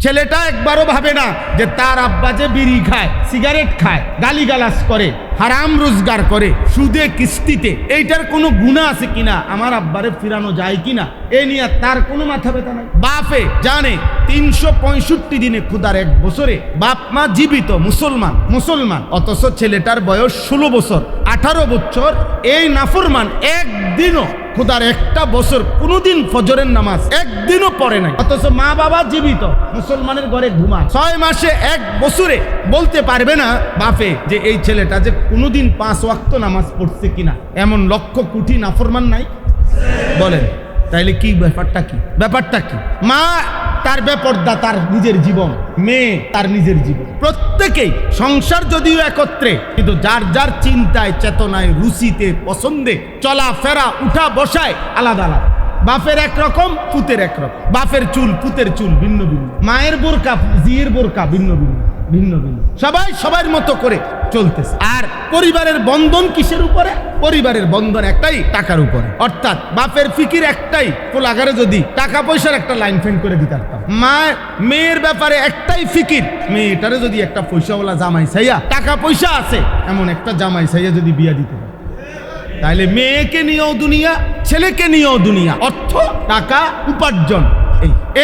ছেলেটা একবারও ভাবে না যে তার আব্বা যে বিড়ি খায়, সিগারেট খায়, গালিগালাজ করে, হারাম রোজগার করে, সুদে কিস্তিতে, এইটার কোনো গুনাহ আছে কিনা, আমার আব্বারে ফিরানো যায় কিনা, এ নিয়ে তার কোনো মাথা ব্যথা নাই। বাপে জানে 365 দিনে খুদার 1 বছরে বাপ মা জীবিত মুসলমান, অথচ ছেলেটার বয়স 16 বছর, 18 বছর, এই নাফরমান একদিনও খুদার 1টা বছর কোনোদিন ফজরের নামাজ একদিনও পড়ে নাই, অথচ মা বাবা জীবিত, মুসলমানের ঘরে ঘুমায়। 6 মাসে 1 বছরে বলতে পারবে না বাপে যে এই ছেলেটা যে কোনোদিন 5 ওয়াক্ত নামাজ পড়ছে কিনা। এমন লক্ষ কোটি নাফরমান নাই? বলেন তাইলে কি ব্যাপারটা কি? মা তার বেপরদা, তার নিজের জীবন, মেয়ে তার নিজের জীবন, প্রত্যেকেই সংসার যদিও একত্রে, কিন্তু যার যার চিন্তায়, চেতনায়, রুচিতে, পছন্দে, চলাফেরা, উঠা বসায় আলাদা আলাদা। বাপের একরকম, পুতের একরকম, বাপের চুল পুতের চুল ভিন্ন ভিন্ন, মায়ের বোরকা জিয়ের বোরকা ভিন্ন ভিন্ন, সবাই সবার মতো করে চলতেছে। আর পরিবারের বন্ধন কিসের উপরে? পরিবারের বন্ধন একটাই, টাকার উপরে। অর্থাৎ বাপের ফিকির একটাই, কোলাগারে যদি টাকা পয়সার একটা লাইন ফেন করে দিতে পারতাম। মেয়ের ব্যাপারে একটাই ফিকির, মেয়েটারে যদি একটা পয়সাওয়ালা জামাই চাইয়া, টাকা পয়সা আছে এমন একটা জামাই চাইয়া যদি বিয়া দিতে পারে, তাহলে মেয়েকে নিয়েও দুনিয়া, ছেলেকে নিয়েও দুনিয়া, অর্থ, টাকা, উপার্জন,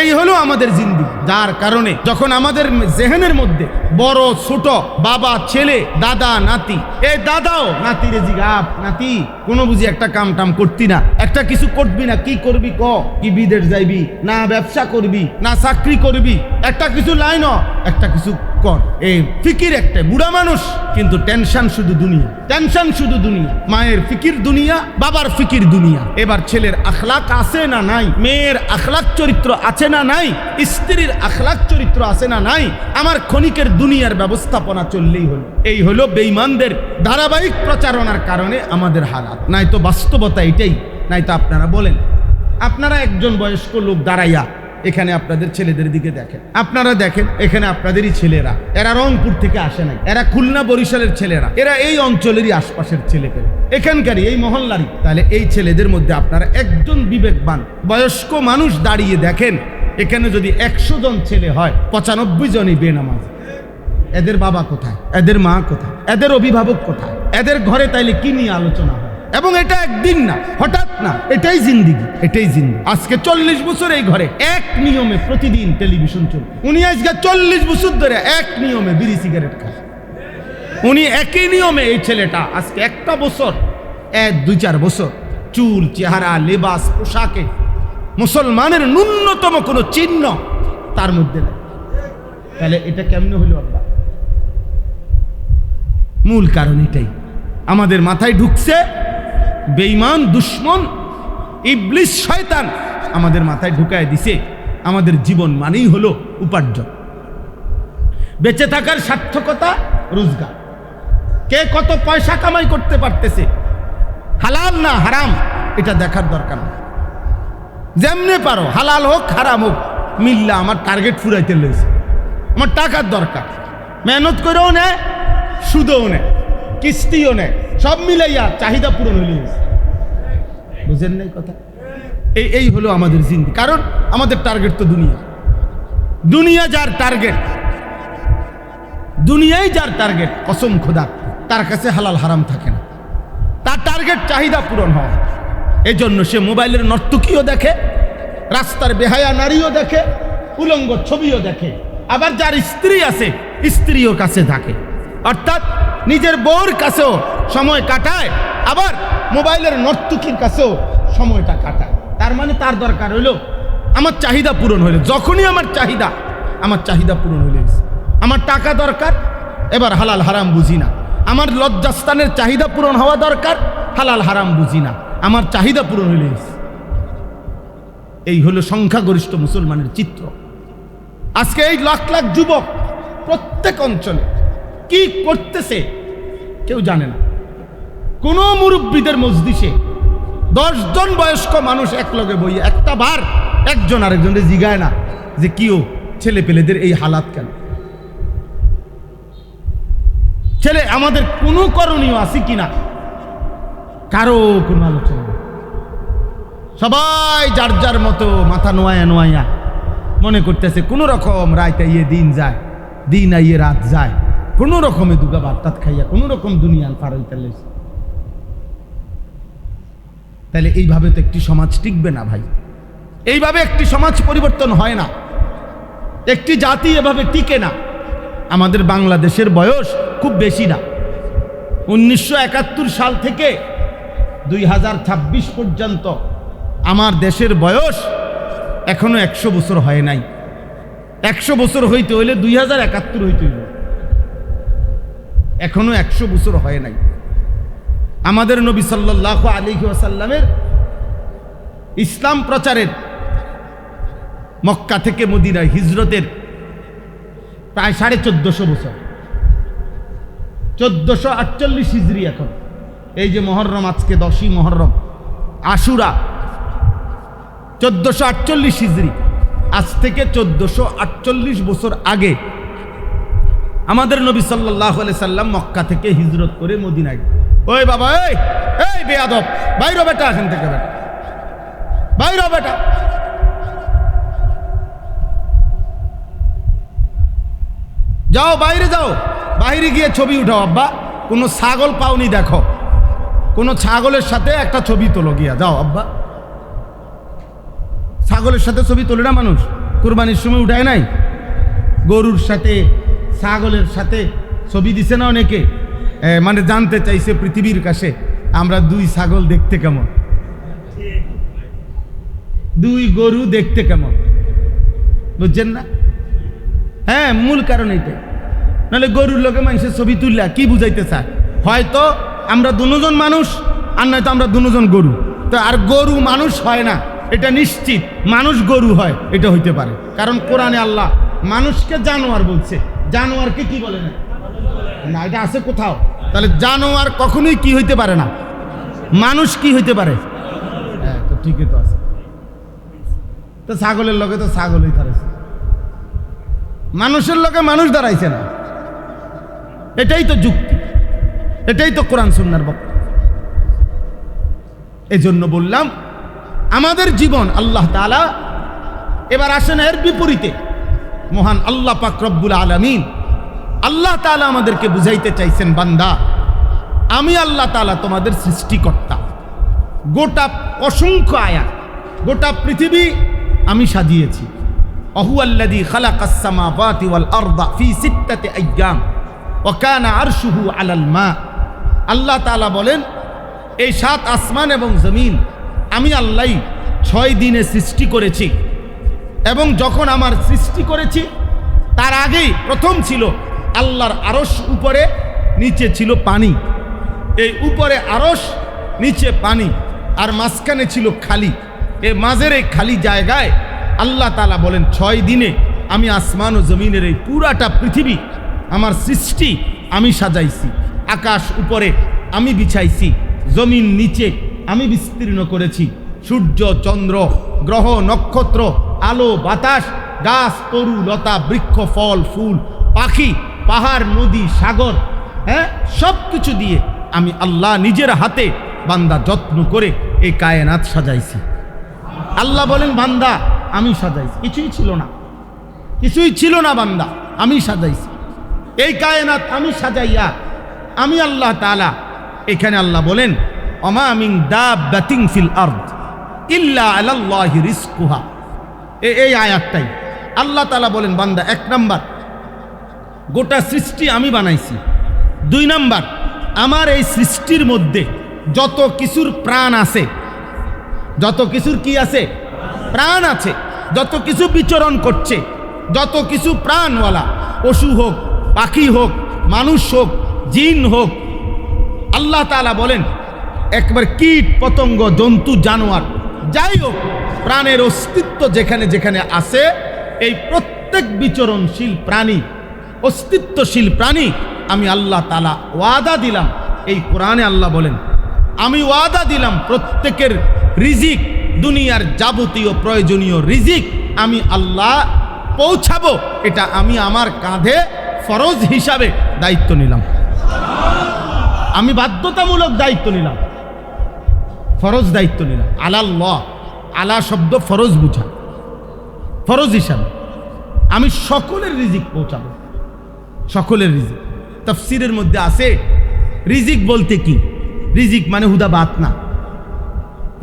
এই হলো আমাদের জিন্দেগি। যার কারণে যখন আমাদের জেহেনের মধ্যে বড় ছোট, বাবা ছেলে, দাদা নাতি, এই দাদাও নাতিরে জিগাব, নাতি কোনো বুঝি একটা কাম টাম করতি না, একটা কিছু করবি না, কি করবি ক, কি বিদেশ যাইবি না, ব্যবসা করবি না, চাকরি করবি, একটা কিছু লাইন, একটা কিছু কর। এই ফিকির একটা, বুড়া মানুষ কিন্তু টেনশন শুধু দুনিয়া, মায়ের ফিকির দুনিয়া, বাবার ফিকির দুনিয়া। এবার ছেলের আখলাক আছে না নাই, মেয়ের আখলাক চরিত্র আছে না নাই, স্ত্রীর আখলাক চরিত্র আছে না নাই, আমার ক্ষণিকের দুনিয়ার ব্যবস্থাপনা চললেই হলো। এই হলো বেঈমানদের ধারাবাহিক প্রচারণার কারণে আমাদের হালাত। নাই তো বাস্তবতা এটাই। নাই তো আপনারা বলেন, আপনারা একজন বয়স্ক লোক দাঁড়াইয়া এখানে আপনাদের ছেলেদের দিকে দেখেন, আপনারা দেখেন এখানে আপনাদেরই ছেলেরা, এরা রংপুর থেকে আসে নাই, এরা খুলনা বরিশালের ছেলেরা, এরা এই অঞ্চলেরই আশপাশের ছেলেপেলে, এখানকারই, এই মহল্লারই। তাহলে এই ছেলেদের মধ্যে আপনারা একজন বিবেকবান বয়স্ক মানুষ দাঁড়িয়ে দেখেন, এখানে যদি 100 জন ছেলে হয়, 95 জনই বেনামাজ। এদের বাবা কোথায়? এদের মা কোথায়? এদের অভিভাবক কোথায়? এদের ঘরে তাইলে কি নিয়ে আলোচনা হয়? এবং এটা একদিন না, হঠাৎ না, এটাই জিন্দেগি। আজকে 40 বছর এই ঘরে এক নিয়মে প্রতিদিন টেলিভিশন চলবে। উনি আজকে 40 বছর ধরে এক নিয়মে বিড়ি সিগারেট খায়, উনি একই নিয়মে। এই ছেলেটা আজকে 1টা বছর, 2-4 বছর, চুল, চেহারা, লেবাস, পোশাকে মুসলমানের ন্যূনতম কোনো চিহ্ন তার মধ্যে নেই। তাহলে এটা কেমনে হলো আব্বা? মূল কারণ এটাই, আমাদের মাথায় ঢুকছে বেঈমান দুশ্মন ইবলিস শয়তান আমাদের মাথায় ঢুকায় দিছে আমাদের জীবন মানেই হলো উপার্জন, বেঁচে থাকার সার্থকতা রোজগার, কে কত পয়সা কামাই করতে পারতেছে, হালাল না হারাম এটা দেখার দরকার না। যেমনে পারো, হালাল হোক হারাম হোক, মিল্লা আমার টার্গেট ফুরাইতে লইছে, আমার টাকার দরকার, মেহনত করেও নেয়, সুদেও নেয়, কিস্তিও নেয়, সব মিলাইয়া চাহিদা পূরণ হইলে গেছে। বুঝেন নাই কথা? এই হলো আমাদের জিন্দেগি। কারণ আমাদের টার্গেট তো দুনিয়া যার টার্গেট, দুনিয়াই যার টার্গেট, কসম খোদা তার কাছে হালাল হারাম থাকে না, তার টার্গেট চাহিদা পূরণ হয়। এই জন্য সে মোবাইলের নর্তকীও দেখে, রাস্তার বেহায়া নারীও দেখে, উলঙ্গ ছবিও দেখে, আবার যার স্ত্রী আছে স্ত্রীও কাছে থাকে, অর্থাৎ নিজের বউর কাছেও সময় কাটায়, আবার মোবাইলের নর্তকীর কাছেও সময়টা কাটায়। তার মানে তার দরকার হইল আমার চাহিদা পূরণ হইল। যখনই আমার চাহিদা পূরণ হইলে, আমার টাকা দরকার, এবার হালাল হারাম বুঝি না, আমার লজ্জাস্থানের চাহিদা পূরণ হওয়া দরকার, হালাল হারাম বুঝি না, আমার চাহিদা পূরণ হইলে। এই হলো সংখ্যাগরিষ্ঠ মুসলমানের চিত্র। আজকে এই লাখ লাখ যুবক প্রত্যেক অঞ্চলে কি করতেছে কেউ জানে না। কোন মুরব্বীদের মজলিসে 10 জন বয়স্ক মানুষ একলগে বইয়ে একটা বার একজন আরেকজনের জিগায় না যে কিও ছেলে পেলেদের এই হালাত কেন, ছেলে আমাদের কোনো করণীয় আছে কিনা, কারো কোনো আলোচনা। সবাই যার যার মতো মাথা নোয়াইয়া মনে করতেছে কোনো রকম রাত আইয়ে দিন যায়, দিন আইয়ে রাত যায়, কোনো রকমে দুগা বার্তাত খাইয়া কোনো রকম দুনিয়ান পার হইতে লেছে। তাহলে এইভাবে তো একটি সমাজ টিকবে না ভাই, এইভাবে একটি সমাজ পরিবর্তন হয় না, একটি জাতি এভাবে টিকে না। আমাদের বাংলাদেশের বয়স খুব বেশি না, 1971 সাল থেকে 2026 পর্যন্ত আমার দেশের বয়স এখনো 100 বছর হয় নাই। 100 বছর হইতে হইলে 2071 হইতে হইল, এখনো 100 বছর হয় নাই। আমাদের নবী সাল্লাল্লাহু আলাইহি ওয়াসাল্লামের ইসলাম প্রচারের মক্কা থেকে মদিনায় হিজরতের প্রায় 1450 বছর, 1448 হিজরি। এখন এই যে মহররম, আজকে 10ই মহররম, আশুরা, 1448 হিজরি। আজ থেকে 1448 বছর আগে আমাদের নবী সাল্লাল্লাহু আলাইহি সাল্লাম মক্কা থেকে হিজরত করে মদিনায়। ওই বাবা, এই বেয়াদব, বাইরে বেটা, এখান থেকে বেটা, বাইরে বেটা। যাও বাইরে যাও, বাইরে গিয়ে ছবি উঠাও। আব্বা, কোনো ছাগল পাওনি দেখো, কোনো ছাগলের সাথে একটা ছবি তোলো গিয়া, যাও আব্বা। ছাগলের সাথে ছবি তোলে না মানুষ? কুরবানির সময় উঠায় নাই? গরুর সাথে ছাগলের সাথে ছবি দিছে না অনেকে, মানে জানতে চাইছে পৃথিবীর কাছে আমরা দুই ছাগল দেখতে কেমন, দুই গরু দেখতে কেমন, বুঝছেন না? হ্যাঁ, মূল কারণ এইটাই। নাহলে গরুর লোকে মানুষের ছবি তুললা কি বুঝাইতে চায়? হয়তো আমরা দুজন মানুষ, আর নয়তো আমরা দুজন গরু। তো আর গরু মানুষ হয় না এটা নিশ্চিত, মানুষ গরু হয় এটা হইতে পারে। কারণ কোরআনে আল্লাহ মানুষকে জানোয়ার বলছে, জানোয়ারকে কি বলে না? না, এটা আছে কোথাও? তাহলে জানোয়ার কখনোই কি হইতে পারে না, মানুষ কি হইতে পারে? হ্যাঁ, তো ঠিকই তো আছে। তো ছাগলের লোকে তো ছাগলই দাঁড়াইছে, মানুষের লোকে মানুষ দাঁড়াইছে না। এটাই তো যুক্তি, এটাই তো কোরআন সুন্নাহর বক্তব্য। এই জন্য বললাম আমাদের জীবন আল্লাহ তাআলা, এবার আসেন এর বিপরীতে, মহান আল্লাহ পাক রব্বুল আলামিন আল্লাহ তাআলা আমাদেরকে বুঝাইতে চাইছেন, বান্দা আমি আল্লাহ তাআলা তোমাদের সৃষ্টিকর্তা। গোটা অসংখ্য আয়াত, গোটা পৃথিবী আমি সাজিয়েছি। আহুয়াল্লাযী খালাকাস সামাওয়াতি ওয়াল আরদা ফি সিত্তাতি আইয়াম ওয়া কানা আরশুহু আলাল মা। আল্লাহ তাআলা বলেন, এই 7 আসমান এবং জমিন আমি আল্লাহ 6 দিনে সৃষ্টি করেছি। এবং যখন আমার সৃষ্টি করেছি তার আগেই প্রথম ছিল আল্লাহর আরশ, উপরে নিচে ছিল পানি। এই উপরে আরশ, নিচে পানি, আর মাঝখানে ছিল খালি। এই মাঝের এই খালি জায়গায় আল্লাহ তাআলা বলেন 6 দিনে আমি আসমান ও জমিনের এই পুরাটা পৃথিবী আমার সৃষ্টি আমি সাজাইছি। আকাশ উপরে আমি বিছাইছি, জমিন নিচে আমি বিস্তীর্ণ করেছি। সূর্য, চন্দ্র, গ্রহ, নক্ষত্র, আলো, বাতাস, গাছ, তরু, লতা, বৃক্ষ, ফল, ফুল, পাখি, পাহাড়, নদী, সাগর, হ্যাঁ, সব কিছু দিয়ে আমি আল্লাহ নিজের হাতে বান্দা যত্ন করে এই কায়নাত সাজাইছি। আল্লাহ বলেন, বান্দা আমি সাজাইছি, কিছুই ছিল না, কিছুই ছিল না বান্দা, আমি সাজাইছি এই কায়নাত। আমি সাজাইয়া আমি আল্লাহ তাআলা, এখানে আল্লাহ বলেন, ওমা মিন দাব্বাতিন ফিল আরদ ইল্লা আলাল্লাহি রিজকুহা। এই আয়াতটাই আল্লাহ তাআলা বলেন, বান্দা 1 নাম্বার গোটা সৃষ্টি আমি বানাইছি। 2 নাম্বার, আমার এই সৃষ্টির মধ্যে যত কিছুর প্রাণ আছে, যত কিছুর কি আছে? প্রাণ আছে। যত কিছু বিচরণ করছে, যত কিছু প্রাণওয়ালা, পশু হোক, পাখি হোক, মানুষ হোক, জিন হোক, আল্লাহ তাআলা বলেন একবার কীট পতঙ্গ, জন্তু, জানোয়ার, যাই হোক, প্রাণের অস্তিত্ব যেখানে যেখানে আছে, এই প্রত্যেক বিচরণশীল প্রাণী, অস্তিত্বশীল প্রাণী আমি আল্লাহ তাআলা ওয়াদা দিলাম। এই কোরআনে আল্লাহ বলেন, আমি ওয়াদা দিলাম প্রত্যেকের রিজিক, দুনিয়ার যাবতীয় প্রয়োজনীয় রিজিক আমি আল্লাহ পৌঁছাবো। এটা আমি আমার কাঁধে ফরজ হিসাবে দায়িত্ব নিলাম, আমি বাধ্যতামূলক দায়িত্ব নিলাম, ফরজ দায়িত্ব নিলাম। আলাল্লাহ, আলা শব্দ ফরজ বুঝা, ফরজ হিসাবে। আমি সকলের রিজিক পৌঁছাবো, সকলের রিজিক। তাফসীরের মধ্যে আছে রিজিক বলতে কি, রিজিক মানে হুদা ভাত না,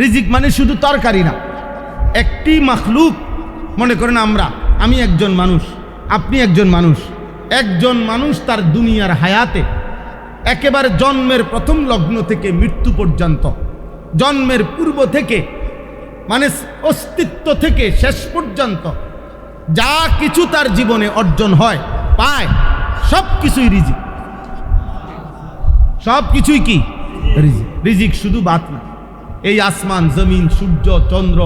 রিজিক মানে শুধু তরকারি না। একটি মাখলুক, মনে করেন আমি একজন মানুষ, আপনি একজন মানুষ, একজন মানুষ তার দুনিয়ার হায়াতে একেবারে জন্মের প্রথম লগ্ন থেকে মৃত্যু পর্যন্ত, জন্মের পূর্ব থেকে মানে অস্তিত্ব থেকে শেষ পর্যন্ত যা কিছু তার জীবনে অর্জন হয়, পায়, সব কিছুই রিজিক। সব কিছুই কি রিজিক। রিজিক শুধু ভাত না। এই আসমান, জমিন, সূর্য, চন্দ্র,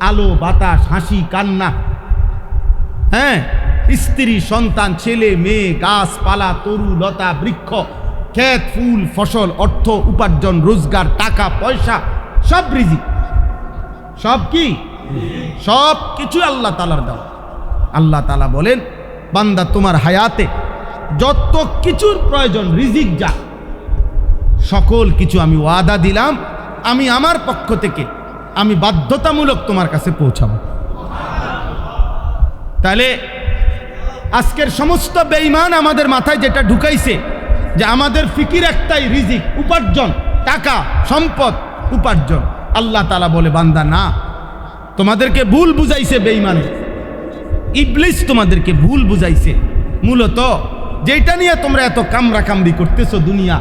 আলো, বাতাস, হাসি, কান্না, হ্যাঁ, স্ত্রী, সন্তান, ছেলে, মেয়ে, গাছপালা, তরু, লতা, বৃক্ষ, ক্ষেত, ফুল, ফসল, অর্থ, উপার্জন, রোজগার, টাকা পয়সা, সব রিজিক। সব কি? সব কিছু আল্লাহ তাআলার দেওয়া। আল্লাহ তাআলা বলেন, বান্দা তোমার হায়াতে যত কিছুর প্রয়োজন রিজিক যা, সকল কিছু আমি ওয়াদা দিলাম, আমি আমার পক্ষ থেকে আমি বাধ্যতামূলক তোমার কাছে পৌঁছাবো। তাহলে আজকের সমস্ত বেঈমান আমাদের মাথায় যেটা ঢুকাইছে যে আমাদের ফিকির একটাই রিজিক, উপার্জন, টাকা, সম্পদ, উপার্জন। আল্লাহ তাআলা বলে, বান্দা না, তোমাদেরকে ভুল বুঝাইছে বেঈমানে, ইবলিস তোমাদেরকে ভুল বুঝাইছে। মূলত যেটা নিয়ে তোমরা এত কামড়াকামড়ি করতেছো দুনিয়া,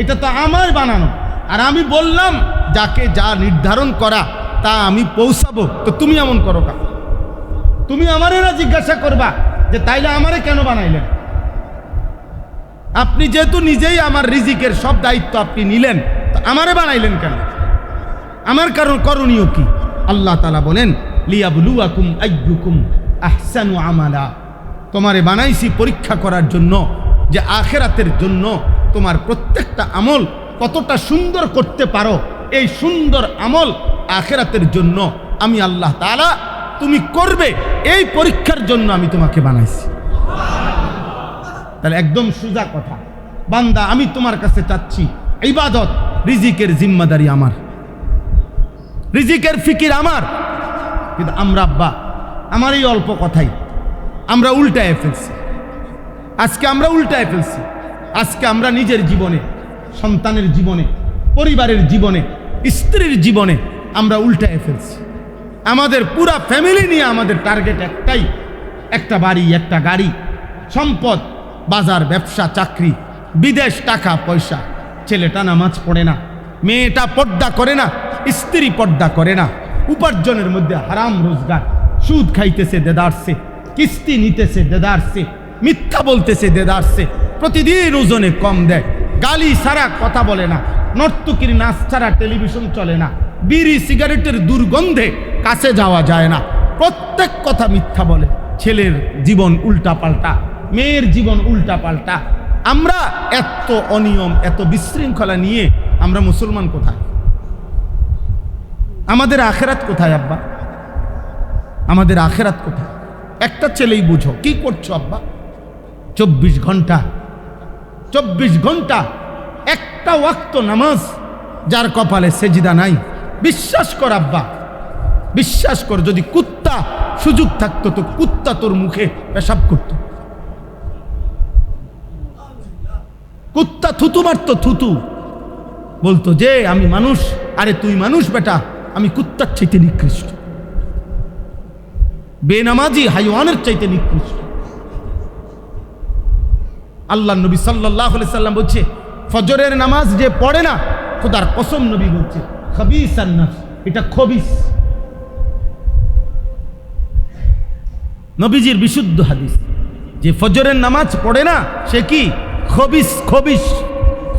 এটা তো আমার বানানো। আর আমি বললাম যাকে যা নির্ধারণ করা তা আমি পৌঁছাবো, তো তুমি এমন করো কা? তুমি আমারে না জিজ্ঞাসা করবা যে তাইলে আমারে কেন বানাইলেন? আপনি যেহেতু নিজেই আমার রিজিকের সব দায়িত্ব আপনি নিলেন, তো আমারে বানাইলেন কেন? আমার কারণ করণীয় কি? আল্লাহ তাআলা বলেন, লিয়াবলুয়াকুম আইয়ুকুম আহসানু আমালা। তোমারে বানাইছি পরীক্ষা করার জন্য যে আখিরাতের জন্য তোমার প্রত্যেকটা আমল কতটা সুন্দর করতে পারো। এই সুন্দর আমল আখিরাতের জন্য আমি আল্লাহ তাআলা তুমি করবে এই পরীক্ষার জন্য আমি তোমাকে বানাইছি। তাহলে একদম সোজা কথা, বান্দা আমি তোমার কাছে চাচ্ছি ইবাদত, রিজিকের জিম্মাদারি আমার, রিজিকের ফিকির আমার। কিন্তু আমরা আব্বা আমার এই অল্প কথাই আমরা উল্টায় ফেলছি। আজকে আমরা উল্টায় ফেলছি। আজকে আমরা নিজের জীবনে, সন্তানের জীবনে, পরিবারের জীবনে, স্ত্রীর জীবনে আমরা উল্টায় ফেলছি। আমাদের পুরা ফ্যামিলি নিয়ে আমাদের টার্গেট একটাই, একটা বাড়ি, একটা গাড়ি, সম্পদ, বাজার, ব্যবসা, চাকরি, বিদেশ, টাকা পয়সা। ছেলেটা নামাজ পড়ে না, মেয়েটা পর্দা করে না, স্ত্রী পর্দা করে না, উপার্জনের মধ্যে হারাম রোজগার, সুদ খাইতেছে দেদারছে, কিস্তি নিতেছে দেদারছে, মিথ্যা বলতেছে দেদারছে, প্রতিদিন ওজনে কম দেয়, গালি ছাড়া কথা বলে না, নর্তকীর নাচ ছাড়া টেলিভিশন চলে না, বিড়ি সিগারেটের দুর্গন্ধে কাছে যাওয়া যায় না, প্রত্যেক কথা মিথ্যা বলে। ছেলের জীবন উল্টা পাল্টা, মেয়ের জীবন উল্টা পাল্টা। আমরা এত অনিয়ম, এত বিশৃঙ্খলা নিয়ে আমরা মুসলমান কোথায়? আমাদের আখেরাত কোথায় আব্বা? আমাদের আখেরাত কোথায়? একটা ছেলেই বুঝো, কি করছো আব্বা? 24 ঘন্টা 24 ঘন্টা একটা ওয়াক্ত নামাজ যার কপালে সেজদা নাই। বিশ্বাস কর আব্বা, বিশ্বাস কর, যদি কুত্তা সুযোগ থাকতো তো কুত্তা তোর মুখে পেশাব করতো, কুত্তা থুতু মারতো, থুতু বলতো যে আমি মানুষ। আরে তুই মানুষ বেটা, আমি কুত্তার চাইতে নিকৃষ্ট, বেনামাজি হাইওয়ানের চাইতে নিকৃষ্ট। আল্লাহ নবী সাল্লাল্লাহু আলাইহি সাল্লাম বলছে, ফজরের নামাজ যে পড়ে না, খোদার কসম নবী বলছে, খাবিসান নাফস, এটা খবিস। নবীজির বিশুদ্ধ হাদিস, যে ফজরের নামাজ পড়ে না সে কি? খবিস, খবিস,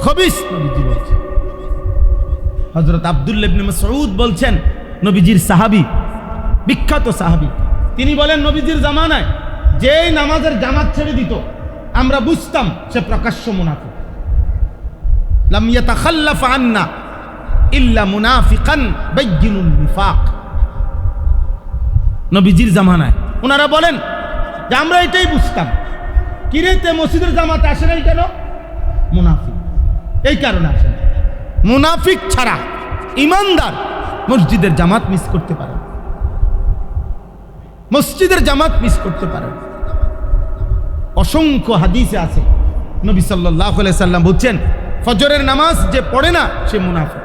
খবিস নবীজি বলছে। হযরত আব্দুল্লাহ ইবনে মাসউদ বলছেন, নবীজির সাহাবী, বিখ্যাত সাহাবী, তিনি বলেন নবীজির জামানায় যেই নামাজের জামাত ছেড়ে দিত আমরা বুঝতাম সে প্রকাশ্য মুনাফিক। লাম ইয়াতাখাল্লাফ আন্না ইল্লা মুনাফিকান বাইয়িনুন নিফাক। নবীজির জামানায় ওনারা বলেন যে আমরা এটাই বুঝতাম, কিরে তে মসজিদের জামাতে আসে নাই কেন? মুনাফিক, এই কারণে আসে না। মুনাফিক ছাড়া ইমানদার মসজিদের জামাত মিস করতে পারে, মসজিদের জামাত মিস করতে পারে। অসংখ্য হাদিসে আছে, নবী সাল্লাল্লাহু আলাইহি সাল্লাম বলছেন ফজরের নামাজ যে পড়ে না সে মুনাফিক।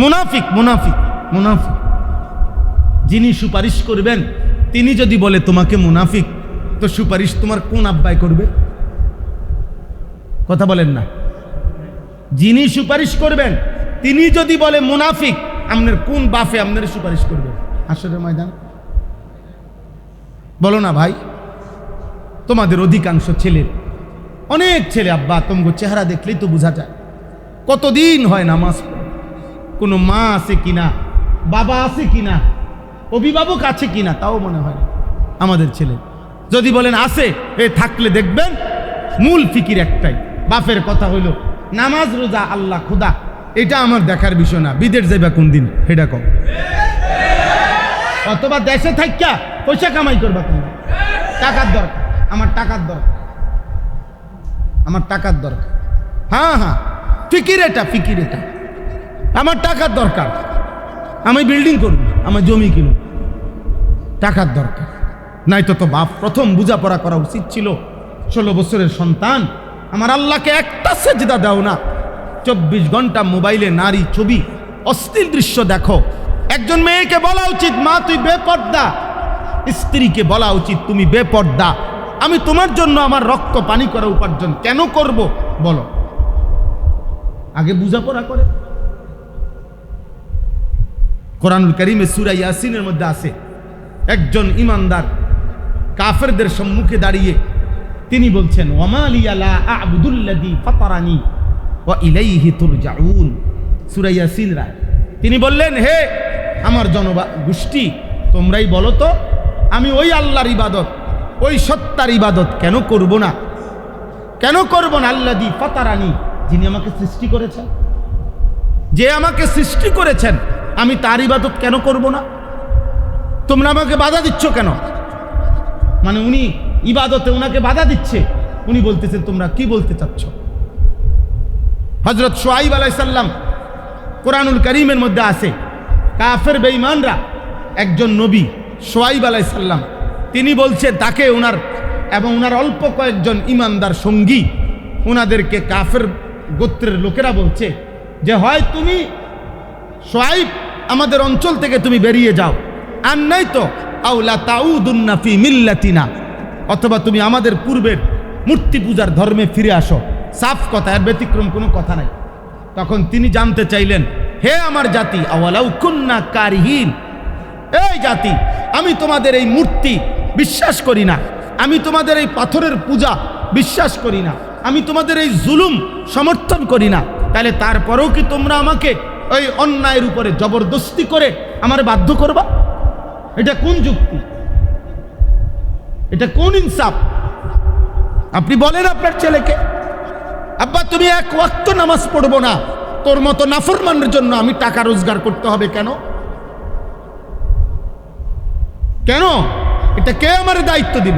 মুনাফিক মুনাফিক মুনাফিক। যিনি সুপারিশ করবেন তিনি যদি বলে তোমাকে মুনাফিক, তো সুপারিশ তোমার কোন আব্বাই করবে? কথা বলেন না। যিনি সুপারিশ করবেন তিনি যদি বলে মুনাফিক, আপনার কোন বাপে আপনার সুপারিশ করবে হাসরের ময়দান? বলো না ভাই। তোমাদের অধিকাংশ ছেলে, অনেক ছেলে আব্বা তোমাকে চেহারা দেখলেই তো বোঝা যায় কতদিন হয় নামাজ পড়ে। কোনো মা আছে কিনা, বাবা আছে কিনা, অভিভাবক আছে কিনা তাও মনে হয় না আমাদের ছেলে। যদি বলেন আছে, এ থাকলে দেখবেন মূল ফিকির একটাই, বাপের কথা হইল নামাজ রোজা আল্লাহ খোদা, এটা আমার দেখার বিষয় না, বিদেশ যাইবা কোন দিন সেটা কম, অথবা দেশে থাইকা পয়সা কামাই করবা কোন দিন, টাকার দরকার, আমার টাকার দরকার, আমার টাকার দরকার। হ্যাঁ হ্যাঁ, ফিকির এটা, ফিকির এটা, আমার টাকার দরকার, আমি বিল্ডিং করব, আমার জমি কিনুন, টাকার দরকার। নাই তো বাপ প্রথম বোঝাপড়া করা উচিত ছিল। 16 বছরের সন্তান, আমার আল্লাহকে একটা সেজদা দাও না, 24 ঘন্টা মোবাইলে নারী ছবি অশ্লীল দৃশ্য দেখো। একজন মেয়েকে বলা উচিত মা তুই বেপর্দা, স্ত্রীকে বলা উচিত তুমি বেপর্দা, আমি তোমার জন্য আমার রক্ত পানি করা উপার্জন কেন করব বলো? আগে বোঝাপড়া করে। কোরআনুল কারীমে সূরা ইয়াসিনের মধ্যে আছে, একজন ইমানদার কাফেরদের সম্মুখে দাঁড়িয়ে তিনি বলছেন ওয়ামা লিয়া লা আ'বুদুল্লাযী ফাতারানি ওয়া ইলাইহি তুরজাউন। সূরা ইয়াসিন রায় তিনি বললেন, হে আমার জনগোষ্ঠী, তোমরাই বলো তো আমি ওই আল্লাহর ইবাদত, ওই সত্তার ইবাদত কেন করব না? কেন করব না? আল্লাযী ফাতারানি, যিনি আমাকে সৃষ্টি করেছেন, যে আমাকে সৃষ্টি করেছেন, আমি তার ইবাদত কেন করব না? তোমরা আমাকে বাধা দিচ্ছ কেন? মানে উনি ইবাদতে উনাকে বাধা দিচ্ছে, উনি বলতেছেন তোমরা কি বলতে চাচ্ছ? হযরত শুআয়ব আলাইহিস সালাম কোরআনুল কারীমের মধ্যে আছে, কাফের বেঈমানরা একজন নবী শুআয়ব আলাইহিস সালাম, তিনি বলছেন তাকে ওনার এবং ওনার অল্প কয়েকজন ইমানদার সঙ্গী ওনাদেরকে কাফের গোত্রের লোকেরা বলছে যে হয় তুমি শুআয়ব আমাদের অঞ্চল থেকে তুমি বেরিয়ে যাও, আর নাই তো আওলা তাউদুন্না ফি মিল্লাতিনা, অথবা তুমি আমাদের পূর্বের মূর্তি পূজার ধর্মে ফিরে আসো। সাফ কথা, এর ব্যতিক্রম কোনো কথা নাই। তখন তিনি জানতে চাইলেন, হে আমার জাতি, আওয়ালাউ কুন্না কারিহিন, এই জাতি আমি তোমাদের এই মূর্তি বিশ্বাস করি না, আমি তোমাদের এই পাথরের পূজা বিশ্বাস করি না, আমি তোমাদের এই জুলুম সমর্থন করি না, তাহলে তারপরেও কি তোমরা আমাকে ওই অন্যায়ের উপরে জবরদস্তি করে আমার বাধ্য করবা? এটা কোন যুক্তি? এটা কোন ইনসাফ? আপনি বলেন আপনার ছেলেকে, আব্বা তুমি এক ওয়াক্ত নামাজ পড়বো না, তোর মতো নাফরমানের জন্য আমি টাকা রোজগার করতে হবে কেন? কেন? এটা কে আমার দায়িত্ব দিল?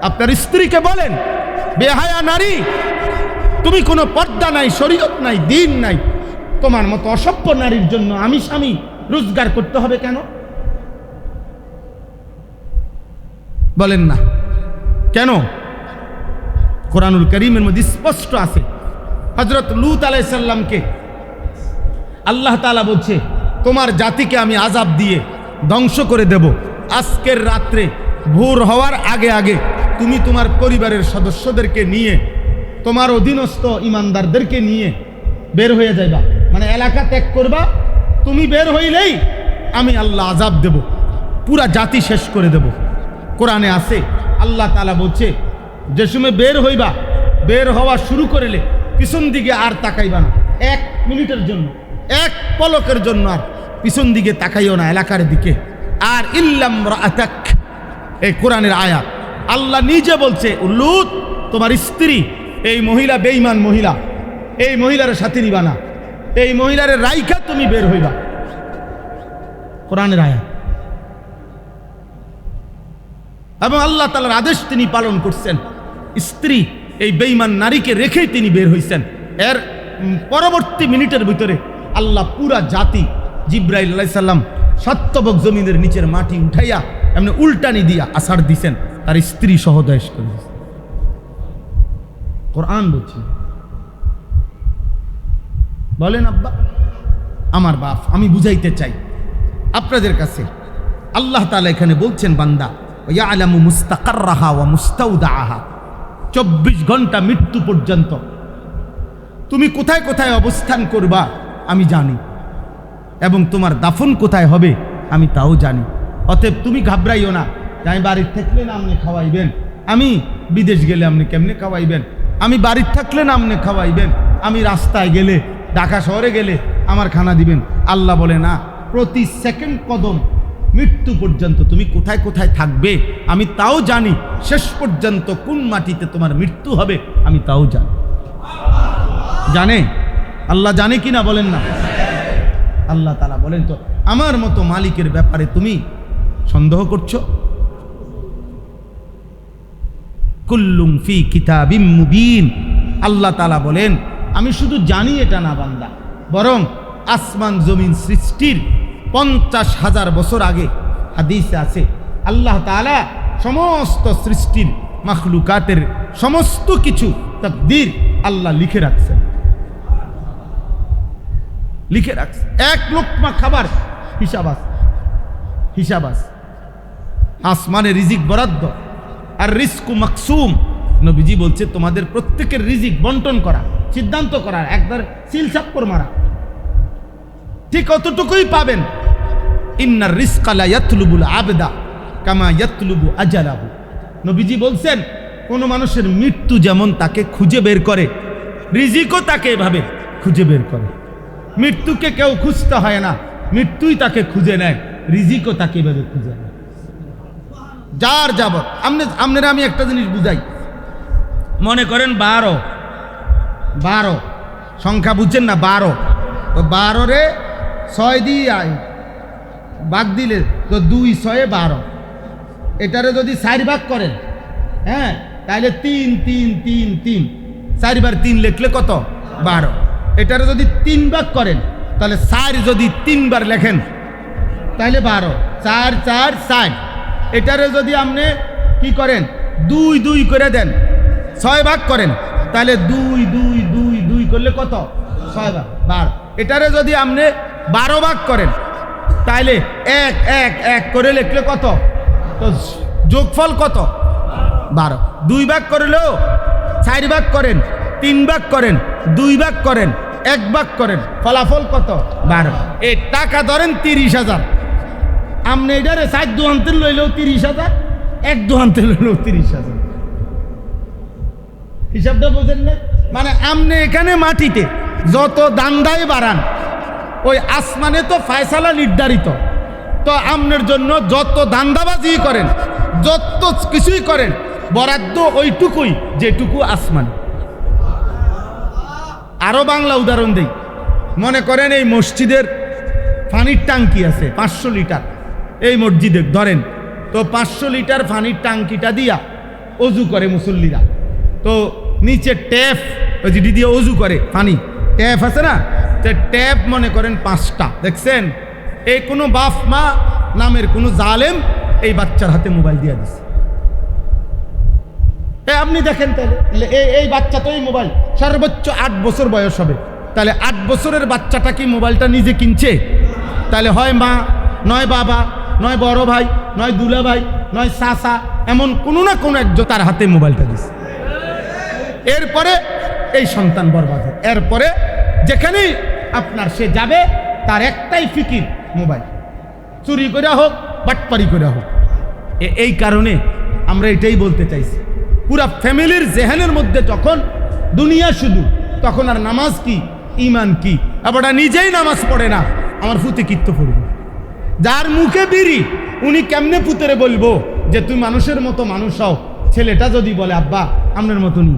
আপনার স্ত্রীকে বলেন, বেহায়া নারী, তুমি কোনো পর্দা নাই, শরীয়ত নাই, দিন নাই, তোমার মতো অসভ্য নারীর জন্য আমি স্বামী রোজগার করতে হবে কেন? বলেন না কেন? কোরআনুল কারীমের মধ্যে স্পষ্ট আছে, হযরত লূত আলাইহিস সালামকে আল্লাহ তাআলা বলছে তোমার জাতিকে আমি আযাব দিয়ে ধ্বংস করে দেব, আজকের রাত্রে ভোর হওয়ার আগে আগে তুমি তোমার পরিবারের সদস্যদেরকে নিয়ে, তোমার অধীনস্থ ইমানদারদেরকে নিয়ে বের হয়ে যাইবা, মানে এলাকা ত্যাগ করবা। তুমি বের হইলেই আমি আল্লাহ আযাব দেব, পুরা জাতি শেষ করে দেব। কোরআনে আছে, আল্লাহ তাআলা বলছে যে সময় বের হইবা, বের হওয়া শুরু করলে পিছন দিকে আর তাকাইবা না, 1 মিনিটের জন্য, 1 পলকের জন্য আর পিছন দিকে তাকাইও না এলাকার দিকে। আর ইল্লাম রাআতাক, এই কোরআনের আয়াত, আল্লাহ নিজে বলছে লূত তোমার স্ত্রী, এই মহিলা বেঈমান মহিলা, এই মহিলার সাথে নিবা না, এই মহিলার রাইখা তুমি বের হইবা। কোরআনের আয়াত। এবং আল্লাহ তাআলার আদেশ তিনি পালন করছেন, স্ত্রী এই বেঈমান নারীকে রেখেই তিনি বের হইছেন। এর পরবর্তী মিনিটের ভিতরে আল্লাহ পুরা জাতি জিব্রাইল আলাইহিস সালাম সত্যবক জমিনের নিচের মাটি উঠাইয়া এমনি উল্টানি দিয়া আছাড় দিছেন। তার স্ত্রী সহদয়েশ করে দিছে। কোরআন বলছে, বলেন আব্বা আমার বাপ, আমি বুঝাইতে চাই আপনাদের কাছে। আল্লাহ তাআলা এখানে বলছেন, বান্দা ইয়ালামু মুস্তাকাররাহা ওয়া মুস্তাউদাআহা, 24 ঘন্টা মৃত্যু পর্যন্ত তুমি কোথায় কোথায় অবস্থান করবা আমি জানি, এবং তোমার দাফন কোথায় হবে আমি তাও জানি। অতএব তুমি ঘাবড়াইও না, আমি বাড়ির থাকলে না আপনি খাওয়াইবেন, আমি বিদেশ গেলে আপনি কেমনে খাওয়াইবেন, আমি বাড়ির থাকলে না আপনি খাওয়াইবেন, আমি রাস্তায় গেলে ঢাকা শহরে গেলে আমার খানা দিবেন। আল্লাহ বলে না, প্রতি সেকেন্ড কদম মৃত্যু পর্যন্ত তুমি কোথায় কোথায় থাকবে আমি তাও জানি, শেষ পর্যন্ত কোন মাটিতে তোমার মৃত্যু হবে আমি তাও জানি। জানে আল্লাহ, জানে কিনা বলেন না? আল্লাহ তাআলা বলেন, তো আমার মতো মালিকের ব্যাপারে তুমি সন্দেহ করছো? কুল্লুম ফি কিতাবিম মুবিন। আল্লাহ তাআলা বলেন, আমি শুধু জানি এটা না বান্দা, বরং আসমান জমিন সৃষ্টির 50,000 বছর আগে হাদিসে আছে আল্লাহ তাআলা সমস্ত সৃষ্টির মাখলুকাতের সমস্ত কিছু তাকদীর আল্লাহ লিখে রাখছেন, লিখে রাখছে। এক লোকমা খাবার হিসাব আছে। আসমানে রিজিক বরাদ্দ, আর রিজকু মাকসুম। নবীজি বলছে তোমাদের প্রত্যেকের রিজিক বন্টন করা, সিদ্ধান্ত করা, একবার সিল চাপ্পর মারা, ঠিক অতটুকুই পাবেন। ইন্নার রিজকা লা ইয়াতলুবুল আবদা কামা ইয়াতলুবু আজালাহু। নবীজি বলছেন, কোন মানুষের মৃত্যু যেমন তাকে খুঁজে বের করে, রিজিকও তাকে এভাবে খুঁজে বের করে। মৃত্যুকে কেউ খুঁজতে হয় না, মৃত্যুই তাকে খুঁজে নেয়, রিজিকও তাকে এভাবে খুঁজে নেয়। যার যাবত আপনারা আমি একটা জিনিস বুঝাই, মনে করেন 12 সংখ্যা বুঝছেন না, 12, তো 12 রে 6 দিয়ে ভাগ দিলে তো 2 6 12। এটারে যদি 4 ভাগ করেন, হ্যাঁ, তাহলে 3 3 3 3, 4 বার 3 লিখলে কত? 12। এটারে যদি 3 ভাগ করেন, তাহলে 4 যদি 3 বার লেখেন তাহলে 12, 4 4 4। এটারে যদি আপনি কি করেন, 2 2 করে দেন, 6 ভাগ করেন, তাহলে 2 2 2 2 করলে কত? 6 ভাগ 12। এটারে যদি আপনি 12 ভাগ করেন, তাহলে 1 1 1 করে লিখলে কত? তো যোগফল কত? 12। 2 ভাগ করলেও 4 ভাগ করেন, 3 ভাগ করেন, 2 ভাগ করেন, 1 ভাগ করেন, ফলাফল কত? 12। এই টাকা ধরেন 30,000, আপনি এটারে 4 দুহান্তে লইলেও 30,000, 1 দুহান্তে লইলেও 30,000। হিসাবটা বোঝেন না? মানে আপনি এখানে মাটিতে যত দান্দাই বাড়ান, ওই আসমানে তো ফয়সালা নির্ধারিত। তো আপনার জন্য যত দান্দাবাজি করেন, যত কিছুই করেন, বরাদ্দ ওইটুকুই যেটুকু আসমানে। আরো বাংলা উদাহরণ দেই, মনে করেন এই মসজিদের পানির ট্যাঙ্কি আছে 500 লিটার, এই মসজিদে ধরেন, তো 500 লিটার পানির ট্যাঙ্কিটা দিয়া অজু করে মুসল্লিরা। তো নিচে ট্যাপ, ওই যেটি দিয়ে অজু করে পানি, ট্যাপ আছে না, ট্যাপ মনে করেন 5টা। দেখছেন, এই কোনো বাপ মা নামের কোনো জালেম এই বাচ্চার হাতে মোবাইল দিয়ে দিচ্ছে। আপনি দেখেন, তাহলে এই বাচ্চা তো এই মোবাইল সর্বোচ্চ 8 বছর বয়স হবে, তাহলে 8 বছরের বাচ্চাটা কি মোবাইলটা নিজে কিনছে? তাহলে হয় মা, নয় বাবা, নয় বড় ভাই, নয় দুলা ভাই, নয় চাচা, এমন কোনো না কোনো একজন তার হাতে মোবাইলটা দিচ্ছে। এরপরে এই সন্তান বরবাদ হয়। এরপরে যেখানেই আপনার সে যাবে, তার একটাই ফিকির মোবাইল, চুরি করে হোক, বাটপারি করে হোক। এই কারণে আমরা এটাই বলতে চাইছি, পুরা ফ্যামিলির জেহানের মধ্যে যখন দুনিয়া শুধু, তখন আর নামাজ কি, ইমান কি। আবার নিজেই নামাজ পড়ে না, আমার ফুতে কিত্ত পড়বে। যার মুখে বিড়ি, উনি কেমনে পুতরে বলবো যে তুই মানুষের মতো মানুষ হও? ছেলেটা যদি বলে আব্বা আপনার মতো নি,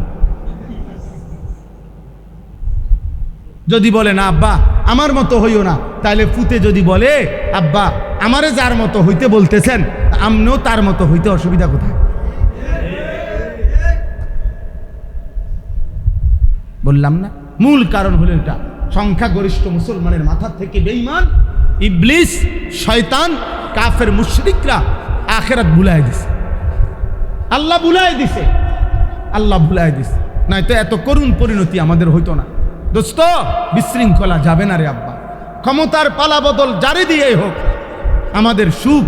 যদি বলে না আব্বা আমার মতো হইও না, তাহলে ফুতে যদি বলে আব্বা আমারে যার মতো হইতে বলতেছেন, আমনেও তার মতো হইতে অসুবিধা কোথায়? বললাম না, মূল কারণ হলো এটা। সংখ্যাগরিষ্ঠ মুসলমানের মাথা থেকে বেঈমান, ইবলিস, শয়তান, কাফের মুশরিকরা আখিরাত ভুলায় দিছে। আল্লাহ ভুলাই দিছে, আল্লাহ ভুলাই দিছে, নয়তো এত করুণ পরিণতি আমাদের হইতো না। দোস্ত, বিশৃঙ্খলা যাবে না রে আব্বা। ক্ষমতার পালা বদল জারি দিয়েই হোক, আমাদের সুখ,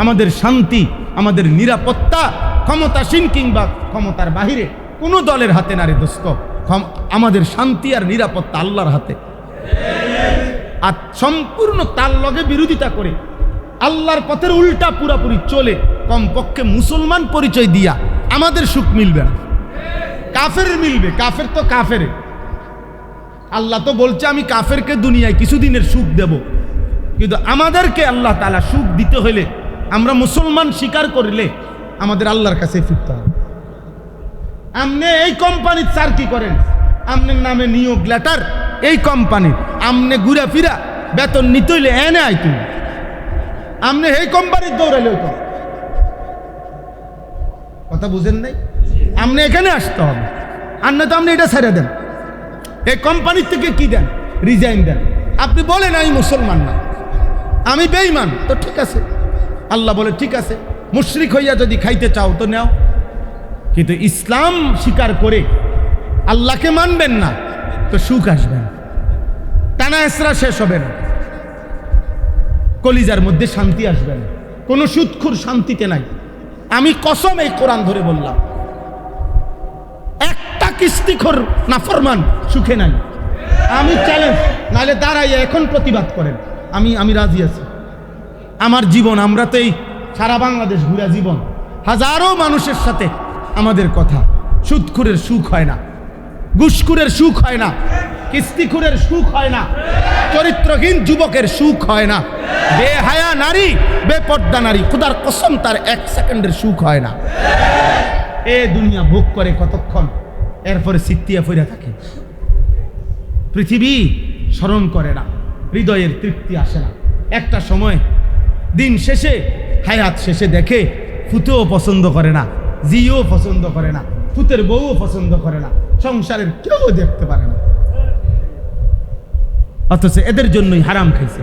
আমাদের শান্তি, আমাদের নিরাপত্তা ক্ষমতাসীন কিংবা ক্ষমতার বাহিরে কোনো দলের হাতে না রে দোস্ত। আমাদের শান্তি আর নিরাপত্তা আল্লাহর হাতে। আর সম্পূর্ণ তার লগে বিরোধিতা করে আল্লাহর পথের উল্টা পুরাপুরি চলে কমপক্ষে মুসলমান পরিচয় দিয়া আমাদের সুখ মিলবে না, কাফের মিলবে। কাফের তো কাফের, আল্লাহ তো বলছে আমি কাফেরকে দুনিয়ায় কিছুদিনের সুখ দেব, কিন্তু আমাদেরকে আল্লাহ তাআলা সুখ দিতে হইলে আমরা মুসলমান স্বীকার করলে আমাদের আল্লাহর কাছে ফিরতে হবে। আপনি এই কোম্পানির স্যার কি করেন, আপনার নামে নিয়োগ লেটার এই কোম্পানির, আপনি ঘুরা ফিরা বেতন নিতে হইলে এনে আইতুন, আপনি এই কোম্পানির দৌড়াইলে হইতো। কথা বুঝেন নাই? আপনি এখানে আসতে হবে, আর না তো আপনি এটা ছেড়ে দেন। এই কোম্পানির থেকে কি দেন, রিজাইন দেন। আপনি বলেন আমি মুসলমান না, আমি বেঈমান, তো ঠিক আছে। আল্লাহ বলে ঠিক আছে, মুশরিক হইয়া যদি খাইতে চাও তো নাও, কিন্তু ইসলাম স্বীকার করে আল্লাহকে মানবেন না তো সুখ আসবে না, টানা হেসরা শেষ হবে না, কলিজার মধ্যে শান্তি আসবে না। কোনো সুদখোর শান্তিতে নাই। আমি কসম এই কোরআন ধরে বললাম, একটা কিস্তিখোর নাফরমান সুখে নাই। আমি চ্যালেঞ্জ, নাহলে দাঁড়াইয়া এখন প্রতিবাদ করেন, আমি রাজি আছি। আমার জীবন, আমরা তো এই সারা বাংলাদেশ ঘুরা জীবন, হাজারো মানুষের সাথে আমাদের কথা। সুদখোরের সুখ হয় না, ঘুষখোরের সুখ হয় না, কিস্তিখোরের সুখ হয় না, চরিত্রহীন যুবকের সুখ হয় না, বেহায়া নারী, বেপর্দা নারী, খোদার কসম তার এক সেকেন্ডের সুখ হয় না। এ দুনিয়া ভোগ করে কতক্ষণ, এরপরে সিত্তিয়া ফিরে থাকে। পৃথিবী স্মরণ করে না, হৃদয়ের তৃপ্তি আসে না। একটা সময় দিন শেষে, হায়াত শেষে দেখে ফুতেও পছন্দ করে না, জিও পছন্দ করে না, ফুতের বউও পছন্দ করে না, সংসারের কেউ দেখতে পারে না। অথচ এদের জন্যই হারাম খাইছে,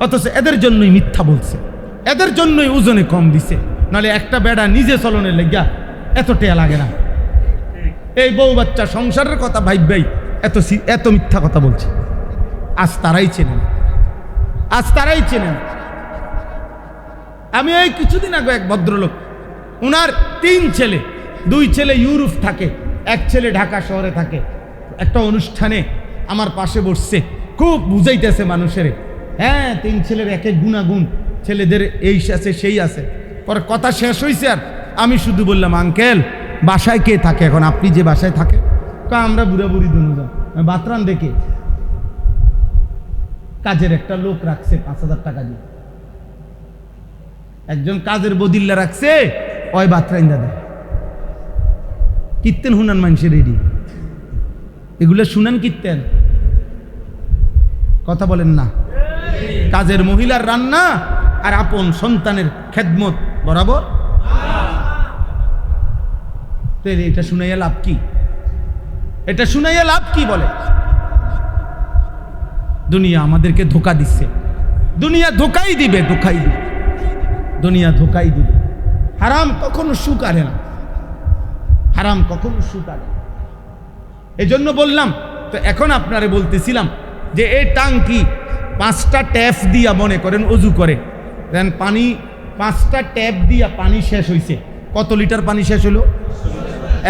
অথচ এদের জন্যই মিথ্যা বলছে, এদের জন্যই ওজনে কম দিছে। নাহলে একটা বেড়া নিজে চলনের লেগা এত টেয়া লাগে না। এই বউ বাচ্চা সংসারের কথা ভাই এত মিথ্যা কথা বলছে। আজ তারাই চেনেন, আজ তারাই চেনেন। আমি এই কিছুদিন আগে এক ভদ্রলোক, উনার 3 ছেলে, 2 ছেলে ইউরোপ থাকে, 1 ছেলে ঢাকা শহরে থাকে। একটা অনুষ্ঠানে আমার পাশে বসছে, খুব বুঝাইতেছে মানুষের, হ্যাঁ 3 ছেলের এক এক গুণাগুণ, ছেলেদের এই আছে সেই আছে। পরে কথা শেষ হয়েছে, আর আমি শুধু বললাম, আঙ্কেল বাসায় কে থাকে এখন, আপনি যে বাসায় থাকে? আমরা বুড়া বুড়ি দুজন, বাতরান দেখে কাজের একটা লোক রাখছে 5,000 টাকা দিয়ে, একজন কাজের বদিল্লা রাখছে, ওই বাতরাইন দাদা কীর্তেন হুনান মানুষের রেডি, এগুলো শুনান কীর্তেন, কথা বলেন না। কাজের মহিলার রান্না আর আপন সন্তানের খেদমত বরাবর। এটা শুনাইয়া লাভ কি? এটা শুনাইয়া লাভ কি? বলে দুনিয়া আমাদেরকে ধোকা দিচ্ছে, দুনিয়া ধোকাই দিবে, ধোকাই দিবে, দুনিয়া ধোকাই দিবে। হারাম কখনো সুখ আনে না, হারাম কখনো সুখ আনে না। এই জন্য বললাম। তো এখন আপনারে বলতেছিলাম যে এই টাঙ্কি 5টা ট্যাপ দিয়া মনে করেন অজু করে দেন, পানি 5টা ট্যাপ দিয়া পানি শেষ হয়েছে। কত লিটার পানি শেষ হলো?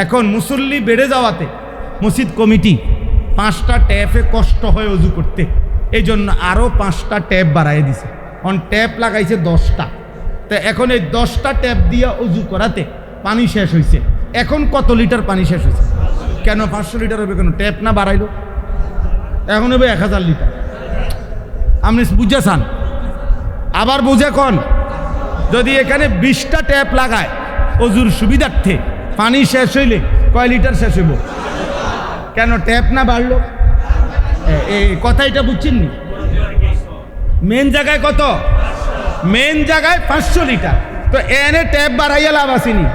এখন মুসল্লি বেড়ে যাওয়াতে মসজিদ কমিটি 5টা ট্যাপে কষ্ট হয় অজু করতে, এই জন্য আরও 5টা ট্যাপ বাড়াই দিছে। অন ট্যাপ লাগাইছে 10টা। তো এখন এই 10টা ট্যাপ দিয়া অজু করাতে পানি শেষ হয়েছে। এখন কত লিটার পানি শেষ হয়েছে? কেন 500 লিটার হবে কেন? ট্যাপ না বাড়াইলো, এখন হবে 1000 লিটার। আপনি বুঝে চান? আবার বুঝে কন, যদি এখানে 20টা ট্যাপ লাগায় অজুর সুবিধার্থে, পানি শেষ হইলে কয় লিটার শেষ হইব? কেন ট্যাপ না বাড়লো? এই কথা এটা বুঝছেন নি? মেন জায়গায় কত? মেন জায়গায় 500 লিটার। তো এনে ট্যাপ বাড়াইয়া লাভ আসেনি।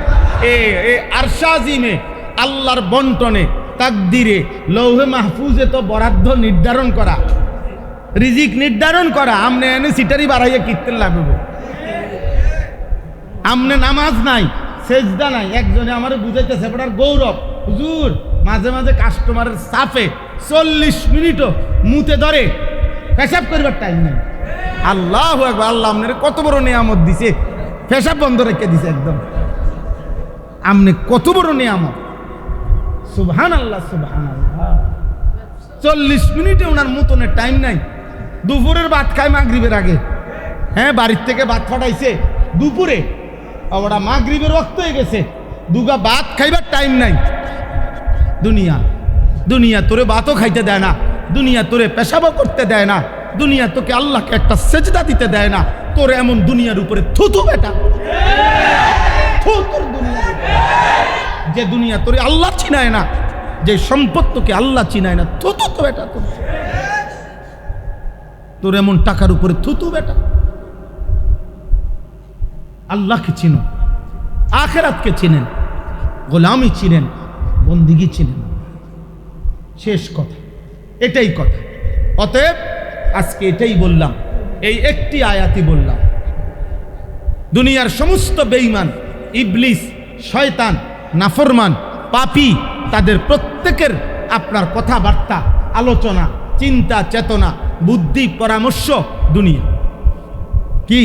আরশাজিমে আল্লাহর বন্টনে, তাকদিরে, লৌহে মাহফুজে তো বরাদ্দ নির্ধারণ করা, রিজিক নির্ধারণ করা। আমনে এনে সিটারি বাড়াইয়া কীর্তন লাগবে। আমনে নামাজ নাই, সেজদা নাই। একজনে আমার বুঝাইতেছে এবার গৌরব হুজুর মাঝে মাঝে কাস্টমারের সাফে 40 মিনিটও মুতে ধরে পেশাব করবার টাইম নেই। আল্লাহু আকবার, আল্লাহ আপনার কত বড় নিয়ামত দিছে, পেশাব বন্ধ রেখে দিছে একদম। আমনে কত বড় নিয়ামত, সুবহানাল্লাহ সুবহানাল্লাহ। 40 মিনিটে ওনার মুতনের টাইম নাই। দুপুরের ভাত খায় মাগরিবের আগে, হ্যাঁ বাড়ির থেকে ভাত ফাটাইছে দুপুরে, ওরা মাগরিবের ওয়াক্ত হয়ে গেছে, দুগা ভাত খাইবার টাইম নাই। দুনিয়া দুনিয়া তোরে ভাতও খাইতে দেয় না, দুনিয়া তোরে পেশাবও করতে দেয় না, দুনিয়া তোকে আল্লাহকে একটা সেজদা দিতে দেয় না। তোর এমন দুনিয়ার উপরে থুতু বেটা, তোর দুনিয়ার উপরে। যে দুনিয়া তোরে আল্লাহ চিনায় না, যে সম্পদ তোকে আল্লাহ চিনায় না, থুতু তো বেটা তোর এমন টাকার উপরে থুতু বেটা। আল্লাহকে চিনো, আখিরাতকে চিনেন, গোলামি চিনেন, বন্দিগি চিনেন। শেষ কথা, এটাই কথা। অতএব আজকে এটাই বললাম, এই একটি আয়াতই বললাম। দুনিয়ার সমস্ত বেঈমান, ইবলিস, শয়তান, নাফরমান, পাপী, তাদের প্রত্যেকের আপনার কথাবার্তা, আলোচনা, চিন্তা, চেতনা, বুদ্ধি, পরামর্শ দুনিয়া। কি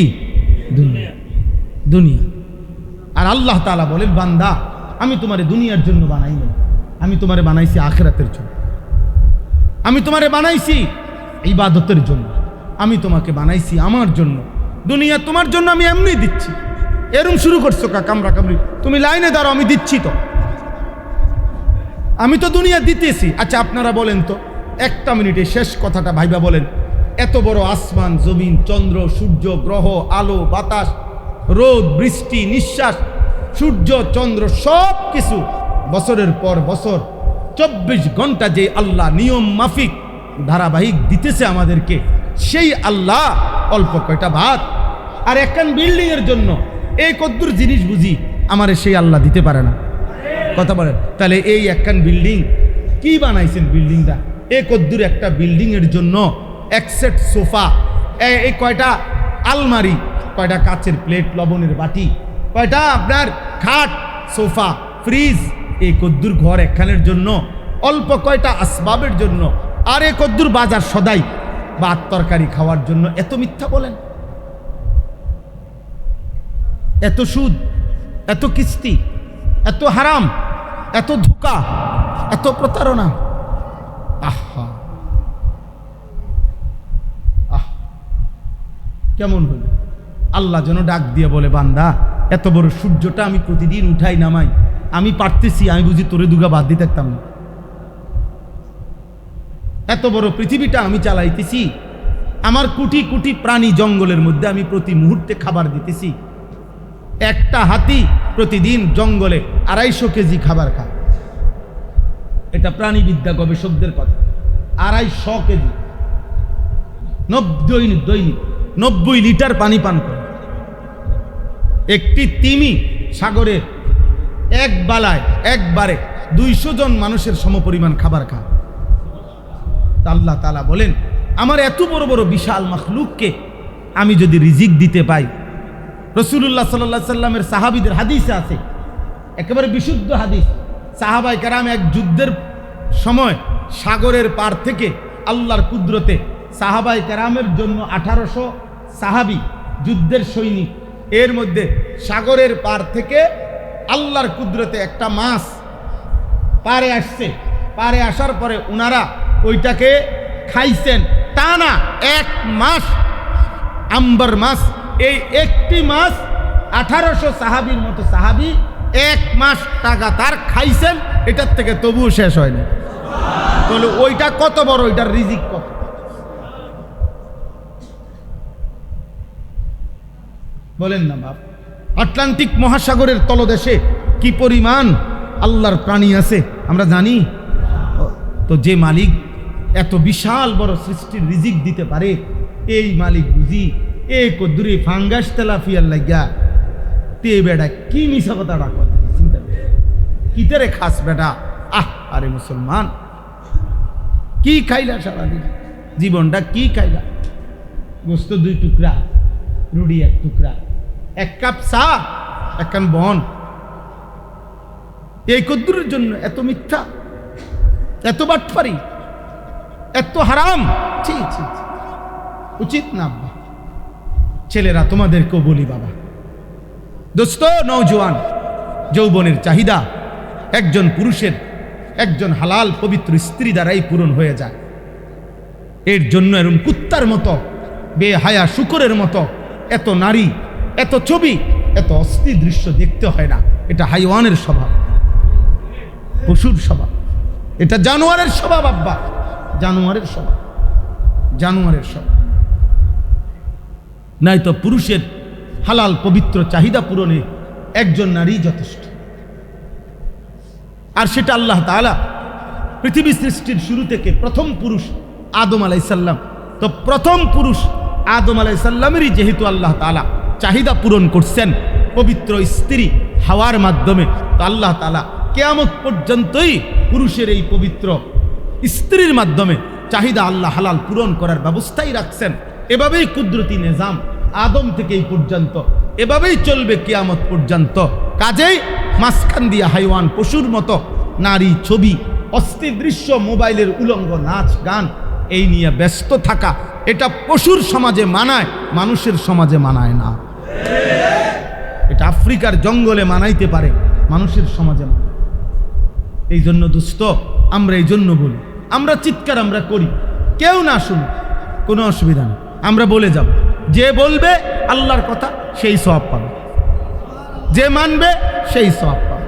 দুনিয়া? দুনিয়া। আর আল্লাহ তাআলা বলেন, বান্দা আমি তোমারে দুনিয়ার জন্য বানাই নাই, আমি তোমারে বানাইছি আখিরাতের জন্য। আমি তোমারে বানাইছি ইবাদতের জন্য, আমি তোমাকে বানাইছি আমার জন্য। দুনিয়া তোমার জন্য আমি এমনি দিচ্ছি। এরম শুরু করছো কামরা কামড়ি, তুমি লাইনে দাঁড়াও, আমি দিচ্ছি তো, আমি তো দুনিয়া দিতেছি। আচ্ছা আপনারা বলেন তো, একটা মিনিটে শেষ কথাটা ভাইবা বলেন, এত বড় আসমান, জমিন, চন্দ্র, সূর্য, গ্রহ, আলো, বাতাস, রোদ, বৃষ্টি, নিঃশ্বাস, সূর্য, চন্দ্র, সব কিছু বছরের পর বছর 24 ঘন্টা যে আল্লাহ নিয়ম মাফিক ধারাবাহিক দিতেছে আমাদেরকে, সেই আল্লাহ অল্প কয়টা ভাত আর একখান বিল্ডিং এর জন্য এই কদ্দুর জিনিস বুঝি আমারে সেই আল্লাহ দিতে পারে না? কথা বলেন। তাহলে এই একখান বিল্ডিং কি বানাইছেন? বিল্ডিংটা এই কদ্দুর একটা বিল্ডিং এর জন্য এক সেট সোফা, এই কয়টা আলমারি, কয়টা কাচের প্লেট, লবণের বাটি, কয়টা আপনার খাট, সোফা, ফ্রিজ, এই কদ্দুর ঘর একখানের জন্য, অল্প কয়টা আসবাবের জন্য, আর এই কদ্দুর বাজার সদাই ভাত তরকারি খাওয়ার জন্য এত মিথ্যা বলেন, এত সুদ, এত কিস্তি, এত হারাম, এত ধোঁকা, এত প্রতারণা। আহা আহ, কেমন হল? আল্লাহ যেন ডাক দিয়ে বলে, বান্দা এত বড় সূর্যটা আমি প্রতিদিন উঠাই নামাই, আমি পারতেছি, আমি বুঝি তোরে দুগা বাদ দিয়ে থাকতাম না? এত বড় পৃথিবীটা আমি চালাইতেছি, আমার কোটি কোটি প্রাণী জঙ্গলের মধ্যে আমি প্রতি মুহূর্তে খাবার দিতেছি। একটা হাতি প্রতিদিন জঙ্গলে 250 কেজি খাবার খায়, এটা প্রাণীবিদ্যা গবেষকদের কথা। 250 কেজি, দৈনিক 90 লিটার পানি পান করে। একটি তিমি সাগরের এক বালায় একবারে 200 জন মানুষের সমপরিমাণ খাবার খায়। আল্লাহ তাআলা বলেন, আমার এত বড় বড় বিশাল মাখলুককে আমি যদি রিজিক দিতে পাই, রাসূলুল্লাহ সাল্লাল্লাহু আলাইহি সাল্লামের সাহাবীদের হাদিসে আছে, একেবারে বিশুদ্ধ হাদিস, সাহাবায়ে কেরাম এক যুদ্ধের সময় সাগরের পার থেকে আল্লাহর কুদরতে সাহাবায়ে কেরামের জন্য 1800 সাহাবী যুদ্ধের সৈনিক, এর মধ্যে সাগরের পার থেকে আল্লাহর কুদরতে একটা মাছ পারে আসছে। পারে আসার পরে ওনারা ওইটাকে খাইছেন টানা 1 মাস, আম্বার মাছ। এই একটি মাছ 1800 সাহাবীর মতো সাহাবী 1 মাস লাগাতার খাইছেন, এটার থেকে তবুও শেষ হয়নি। তাহলে ওইটা কত বড়, ওইটার রিজিক কত? বলেন না বাপ। আটলান্টিক মহাসাগরের তলদেশে কি পরিমাণ আল্লাহর প্রাণী আছে আমরা জানি তো? যে মালিক এত বিশাল বড় সৃষ্টির রিজিক দিতে পারে, এই মালিক বুঝি এই কদ্দুরি ফাঙ্গাস তেলাফিয়ার লাগিয়া তে বেটা কি মিশা কথা রাখো, চিন্তা কিতারে খাস বেটা। আরে মুসলমান, কি খাইলা সারাদিন? জীবনটা কি খাইলা? গোস্ত 2 টুকরা, রুটি 1 টুকরা, 1 কাপ চা, 1 কান বন, এই কদ্দুরের জন্য এত মিথ্যা, এত বাটপারি, এত হারাম। ছি ছি ছি, উচিত না আব্বা। ছেলেরা তোমাদেরকেও বলি বাবা, দোস্ত, নওজোয়ান যৌবনের চাহিদা একজন পুরুষের একজন হালাল পবিত্র স্ত্রী দ্বারাই পূরণ হয়ে যায়। এর জন্য এরকম কুত্তার মতো, বেহায়া শুকরের মতো এত নারী, এত ছবি, এত অস্থির দৃশ্য দেখতে হয় না। এটা হাইওয়ানের স্বভাব, পশুর স্বভাব, এটা জানোয়ারের স্বভাব আব্বা, জানোয়ারের স্বভাব, জানোয়ারের স্বভাব। নাই তো পুরুষের হালাল পবিত্র চাহিদা পূরণে একজন নারী যথেষ্ট। আর সেটা আল্লাহ তাআলা পৃথিবী সৃষ্টির শুরু থেকে প্রথম পুরুষ আদম আলাইসাল্লাম, তো প্রথম পুরুষ আদম আলাইসাল্লামেরই যেহেতু আল্লাহ তাআলা চাহিদা পূরণ করছেন পবিত্র স্ত্রী হাওয়ার মাধ্যমে, তো আল্লাহ তাআলা কিয়ামত পর্যন্তই পুরুষের এই পবিত্র স্ত্রীর মাধ্যমে চাহিদা আল্লাহ হালাল পূরণ করার ব্যবস্থাই রাখছেন। এভাবেই কুদরতি নিজাম আদম থেকে এই পর্যন্ত এভাবেই চলবে কিয়ামত পর্যন্ত। কাজেই মাঝখান দিয়া হাইওয়ান পশুর মতো নারী, ছবি, অস্থির দৃশ্য, মোবাইলের উলঙ্গ নাচ গান এই নিয়ে ব্যস্ত থাকা, এটা পশুর সমাজে মানায়, মানুষের সমাজে মানায় না। এটা আফ্রিকার জঙ্গলে মানাইতে পারে, মানুষের সমাজে মানায়। এই জন্য দোস্ত, আমরা এই জন্য বলি, আমরা চিৎকার আমরা করি, কেউ না শুনে কোনো অসুবিধা নেই, আমরা বলে যাব। যে বলবে আল্লাহর কথা সেই সওয়াব পাবে, যে মানবে সেই সওয়াব পাবে,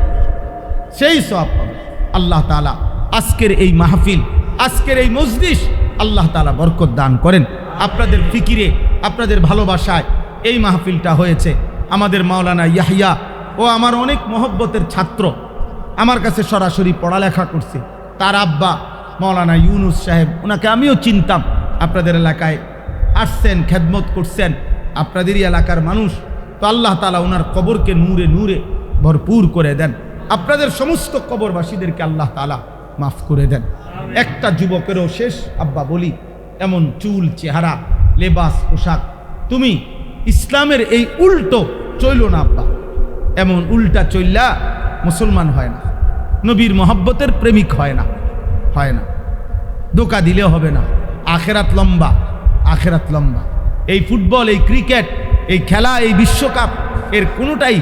সেই সওয়াব পাবে। আল্লাহ তাআলা আজকের এই মাহফিল, আজকের এই মজলিস আল্লাহ তাআলা বরকত দান করেন। আপনাদের ফিকিরে, আপনাদের ভালোবাসায় এই মাহফিলটা হয়েছে। আমাদের মাওলানা ইয়াহিয়া ও আমার অনেক মহব্বতের ছাত্র, আমার কাছে সরাসরি পড়ালেখা করছে। তার আব্বা মাওলানা ইউনুস সাহেব, ওনাকে আমিও চিনতাম। আপনাদের এলাকায় আসছেন, খেদমত করছেন, আপনাদেরই এলাকার মানুষ। তো আল্লাহ তাআলা ওনার কবরকে নূরে নূরে ভরপুর করে দেন। আপনাদের সমস্ত কবরবাসীদেরকে আল্লাহ তাআলা মাফ করে দেন। একটা যুবকেরও শেষ আব্বা বলি, এমন চুল, চেহারা, লেবাস, পোশাক, তুমি ইসলামের এই উল্টো চইল না আব্বা। এমন উল্টা চইল্লা মুসলমান হয় না, নবীর মহব্বতের প্রেমিক হয় না, হয় না। ধোঁকা দিলে হবে না। আখেরাত লম্বা, আখেরাত লম্বা। এই ফুটবল, এই ক্রিকেট, এই খেলা, এই বিশ্বকাপ, এর কোনোটাই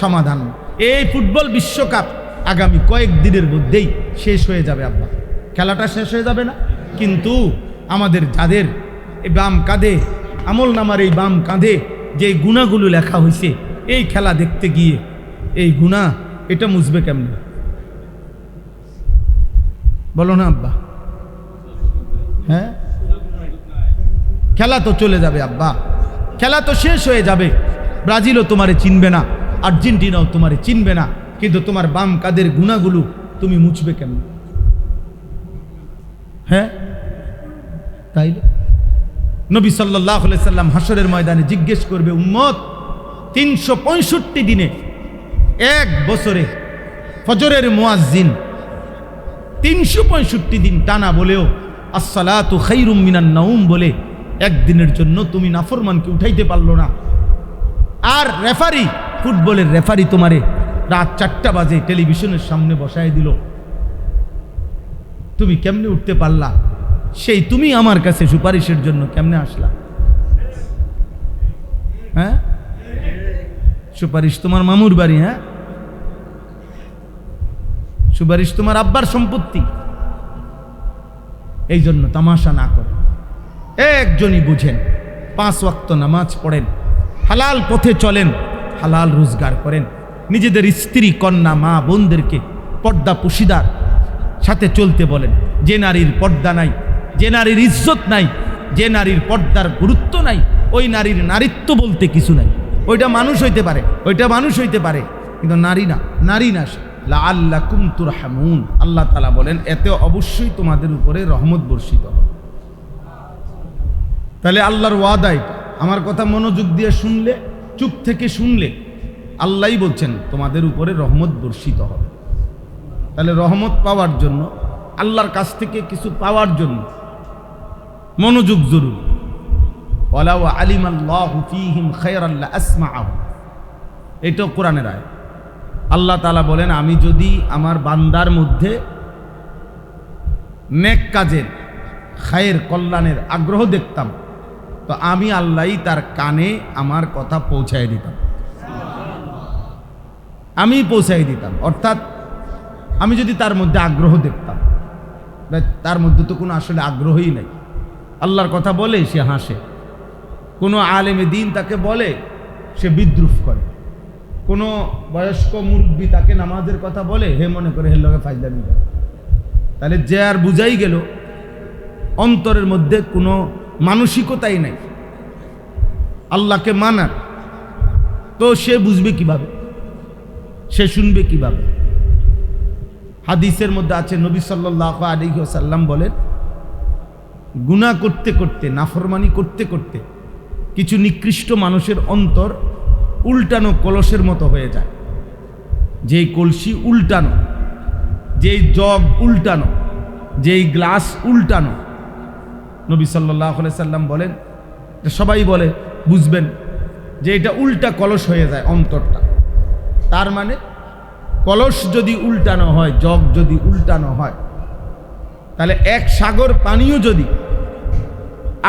সমাধান না। এই ফুটবল বিশ্বকাপ আগামী কয়েকদিনের মধ্যেই শেষ হয়ে যাবে আব্বা, খেলাটা শেষ হয়ে যাবে না? কিন্তু আমাদের যাদের এই বাম কাঁধে, আমল নামার এই বাম কাঁধে যে গুণাগুলো লেখা হয়েছে, এই খেলা দেখতে গিয়ে এই গুণা এটা মুছবে কেমনে? বলো না আব্বা? হ্যাঁ, খেলা তো চলে যাবে আব্বা, খেলা তো শেষ হয়ে যাবে। ব্রাজিলও তোমারে চিনবে না, আর্জেন্টিনাও তোমারে চিনবে না, কিন্তু তোমার বাম কাদের গুণাগুলো তুমি মুছবে কেমন? হ্যাঁ, তাই নবী সাল্লাল্লাহু আলাইহি সাল্লাম হাসরের ময়দানে জিজ্ঞেস করবে, উম্মত 365 দিনে, এক বছরে ফজরের মুয়াজ্জিন 365 দিন টানা বলেও আসসালাতু খায়রুম মিনান নাওম বলে একদিনের জন্য তুমি নাফরমানকে উঠাইতে পারলো না। আর রেফারি, ফুটবলের রেফারি তোমারে রাত 4টা বাজে টেলিভিশনের সামনে বসায় দিল, তুমি কেমনে উঠতে পারলা? সেই তুমি আমার কাছে সুপারিশের জন্য কেমনে আসলা? হ্যাঁ, সুপারিশ তোমার মামুর বাড়ি, হ্যাঁ, সুপারিশ তোমার আব্বার সম্পত্তি। এই জন্য তামাশা না করে একজনই বুঝেন, 5 ওয়াক্ত নামাজ পড়েন, হালাল পথে চলেন, হালাল রোজগার করেন, নিজেদের স্ত্রী, কন্যা, মা, বোনদেরকে পর্দা পুশিদার সাথে চলতে বলেন। যে নারীর পর্দা নাই, যে নারীর ইজ্জত নাই, যে নারীর পর্দার গুরুত্ব নাই, ওই নারীর নারীত্ব বলতে কিছু নাই। ওইটা মানুষ হইতে পারে, ওইটা মানুষ হইতে পারে, কিন্তু নারী না, নারী না। লাআল্লাকুম তুরহামুন, আল্লাহ তাআলা বলেন এতে অবশ্যই তোমাদের উপরে রহমত বর্ষিত হবে। তাহলে আল্লাহর ওয়াদা এটা। আমার কথা মনোযোগ দিয়ে শুনলে, চুপ থেকে শুনলে, আল্লাহই বলছেন তোমাদের উপরে রহমত বর্ষিত হবে। তাহলে রহমত পাওয়ার জন্য, আল্লাহর কাছ থেকে কিছু পাওয়ার জন্য মনোযোগ জরুরি। ওয়ালাউ আলিমাল্লাহু ফীহিম খায়রান লাআসমাআহুম, এটাও কোরআনের আয়াত। আল্লাহ তাআলা বলেন, আমি যদি আমার বান্দার মধ্যে নেক কাজের, খায়ের, কল্যাণের আগ্রহ দেখতাম, তো আমি আল্লাহই তার কানে আমার কথা পৌঁছায় দিতাম। আমি পৌঁছাই দিতাম, অর্থাৎ আমি যদি তার মধ্যে আগ্রহ দেখতাম। তার মধ্যে তো কোনো আসলে আগ্রহই নাই। আল্লাহর কথা বলে সে হাসে, কোনো আলেমে দিন তাকে বলে সে বিদ্রুপ করে, কোনো বয়স্ক মুরব্বী তাকে নামাজের কথা বলে হে মনে করে হের লগে ফায়দামি করে। তাহলে যে আর বুঝাই গেল অন্তরের মধ্যে কোনো মানসিকতাই নাই আল্লাহকে মানার, তো সে বুঝবে কিভাবে, সে শুনবে কিভাবে? হাদিসের মধ্যে আছে, নবী সাল্লাল্লাহু আলাইহি ওয়াসাল্লাম বলেন, গুনাহ করতে করতে, নাফরমানি করতে করতে কিছু নিকৃষ্ট মানুষের অন্তর উল্টানো কলসের মতো হয়ে যায়। যেই কলসি উল্টানো, যেই জগ উল্টানো, যেই গ্লাস উল্টানো, নবী সাল্লাল্লাহু আলাইহি সাল্লাম বলেন, সবাই বলে বুঝবেন যে এটা উল্টা কলস হয়ে যায় অন্তরটা। তার মানে কলস যদি উল্টানো হয়, জগ যদি উল্টানো হয়, তাহলে এক সাগর পানিও যদি,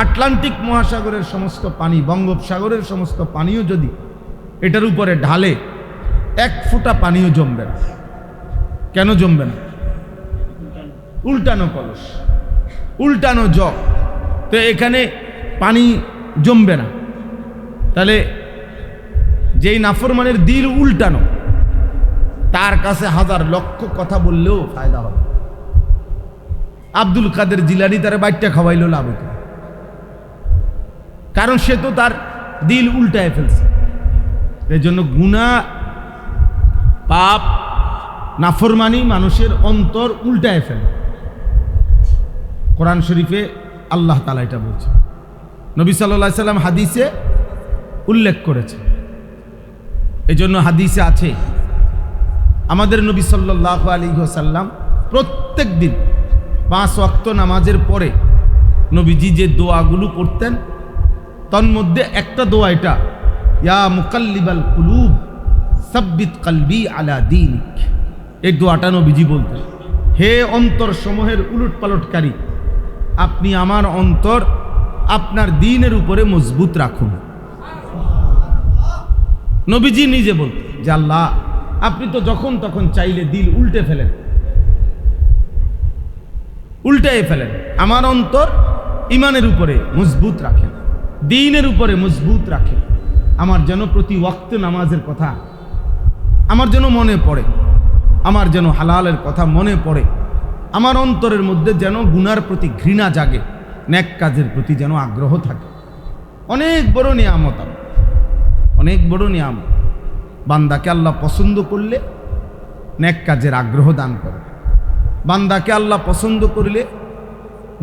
আটলান্টিক মহাসাগরের সমস্ত পানি, বঙ্গোপসাগরের সমস্ত পানিও যদি এটার উপরে ঢালে, এক ফোঁটা পানিও জমবে না। কেন জমবে না? উল্টানো কলস, উল্টানো জগ, তো এখানে পানি জমবে না। তাহলে যেই নাফরমানের দিল উল্টানো, তার কাছে হাজার লক্ষ কথা বললেও ফায়দা হবে। আব্দুল কাদের জিলানী তার বাইটটা খাওয়াইলো লাভ হতো, কারণ সে তো তার দিল উল্টায় ফেলছে। এই জন্য গুনাহ, পাপ, নাফরমানি মানুষের অন্তর উল্টায় ফেলে। কোরআন শরীফে আল্লাহ তাআলা এটা বলছে, নবী সাল্লাল্লাহু আলাইহি সাল্লাম হাদিসে উল্লেখ করেছে। এই জন্য হাদিসে আছে, আমাদের নবী সাল্লাল্লাহু আলাইহি ওয়াসাল্লাম প্রত্যেক দিন 5 ওয়াক্ত নামাজের পরে নবীজি যে দোয়াগুলো করতেন, তন্মধ্যে একটা দোয়া এটা, ইয়া মুকাল্লিবাল কুলুব সাব্বিত কলবি আলা দীনিক। এই দোয়াটা নবীজি বলতেন, হে অন্তর সমূহের উলটপালটকারী, আপনি আমার অন্তর আপনার দ্বীনের উপরে মজবুত রাখুন। নবীজি নিজে বলতেন যে আল্লাহ, আপনি তো যখন তখন চাইলে দিল উল্টে ফেলেন, উল্টাই ফেলেন, আমার অন্তর ইমানের উপরে মজবুত রাখেন, দ্বীনের উপরে মজবুত রাখেন। আমার যেন প্রতি ওয়াক্ত নামাজের কথা আমার যেন মনে পড়ে, আমার যেন হালালের কথা মনে পড়ে, আমার অন্তরের মধ্যে যেন গুনার প্রতি ঘৃণা জাগে, নেক কাজের প্রতি যেন আগ্রহ থাকে। অনেক বড় নিয়ামত, অনেক বড় নিয়ামত। বান্দাকে আল্লাহ পছন্দ করলে নেক কাজের আগ্রহ দান করে, বান্দাকে আল্লাহ পছন্দ করলে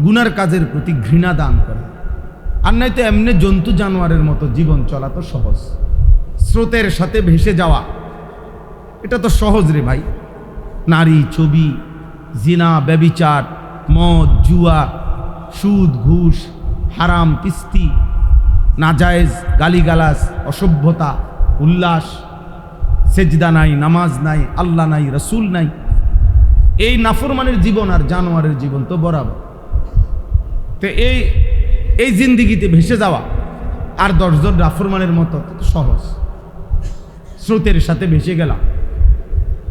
গুনার কাজের প্রতি ঘৃণা দান করে। আর নয়তো এমনি জন্তু জানোয়ারের মতো জীবন চলা তো সহজ, স্রোতের সাথে ভেসে যাওয়া এটা তো সহজ রে ভাই। নারী, ছবি, জিনা, ব্যভিচার, মদ, জুয়া, সুদ, ঘুষ, হারাম, কিস্তি, নাজায়েজ, গালিগালাজ, অসভ্যতা, উল্লাস, সেজদা নাই, নামাজ নাই, আল্লাহ নাই, রসুল নাই, এই নাফরমানের জীবন আর জানোয়ারের জীবন তো বরাবর। তো এই জিন্দিগিতে ভেসে যাওয়া আর 10 জন নাফরমানের মতো সহজ, স্রোতের সাথে ভেসে গেলাম।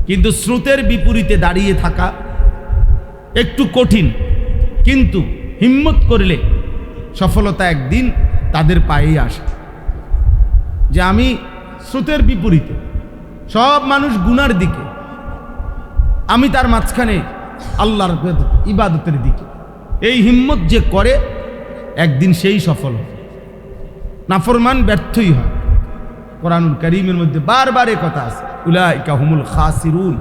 কিন্তু স্রোতের বিপরীতে দাঁড়িয়ে থাকা একটু কঠিন, কিন্তু হিম্মত করলে সফলতা একদিন তাদের পায়েই আসে। যে আমি স্রোতের বিপরীতে, সব মানুষ গুনার দিকে, আমি তার মাঝখানে আল্লাহর ইবাদতের দিকে, এই হিম্মত যে করে একদিন সেই সফল হয়। নাফরমান ব্যর্থই হয়। কোরআনুল কারীমের মধ্যে বারবার এ কথা আছে, উলাইকা হুমুল খাসিরুন।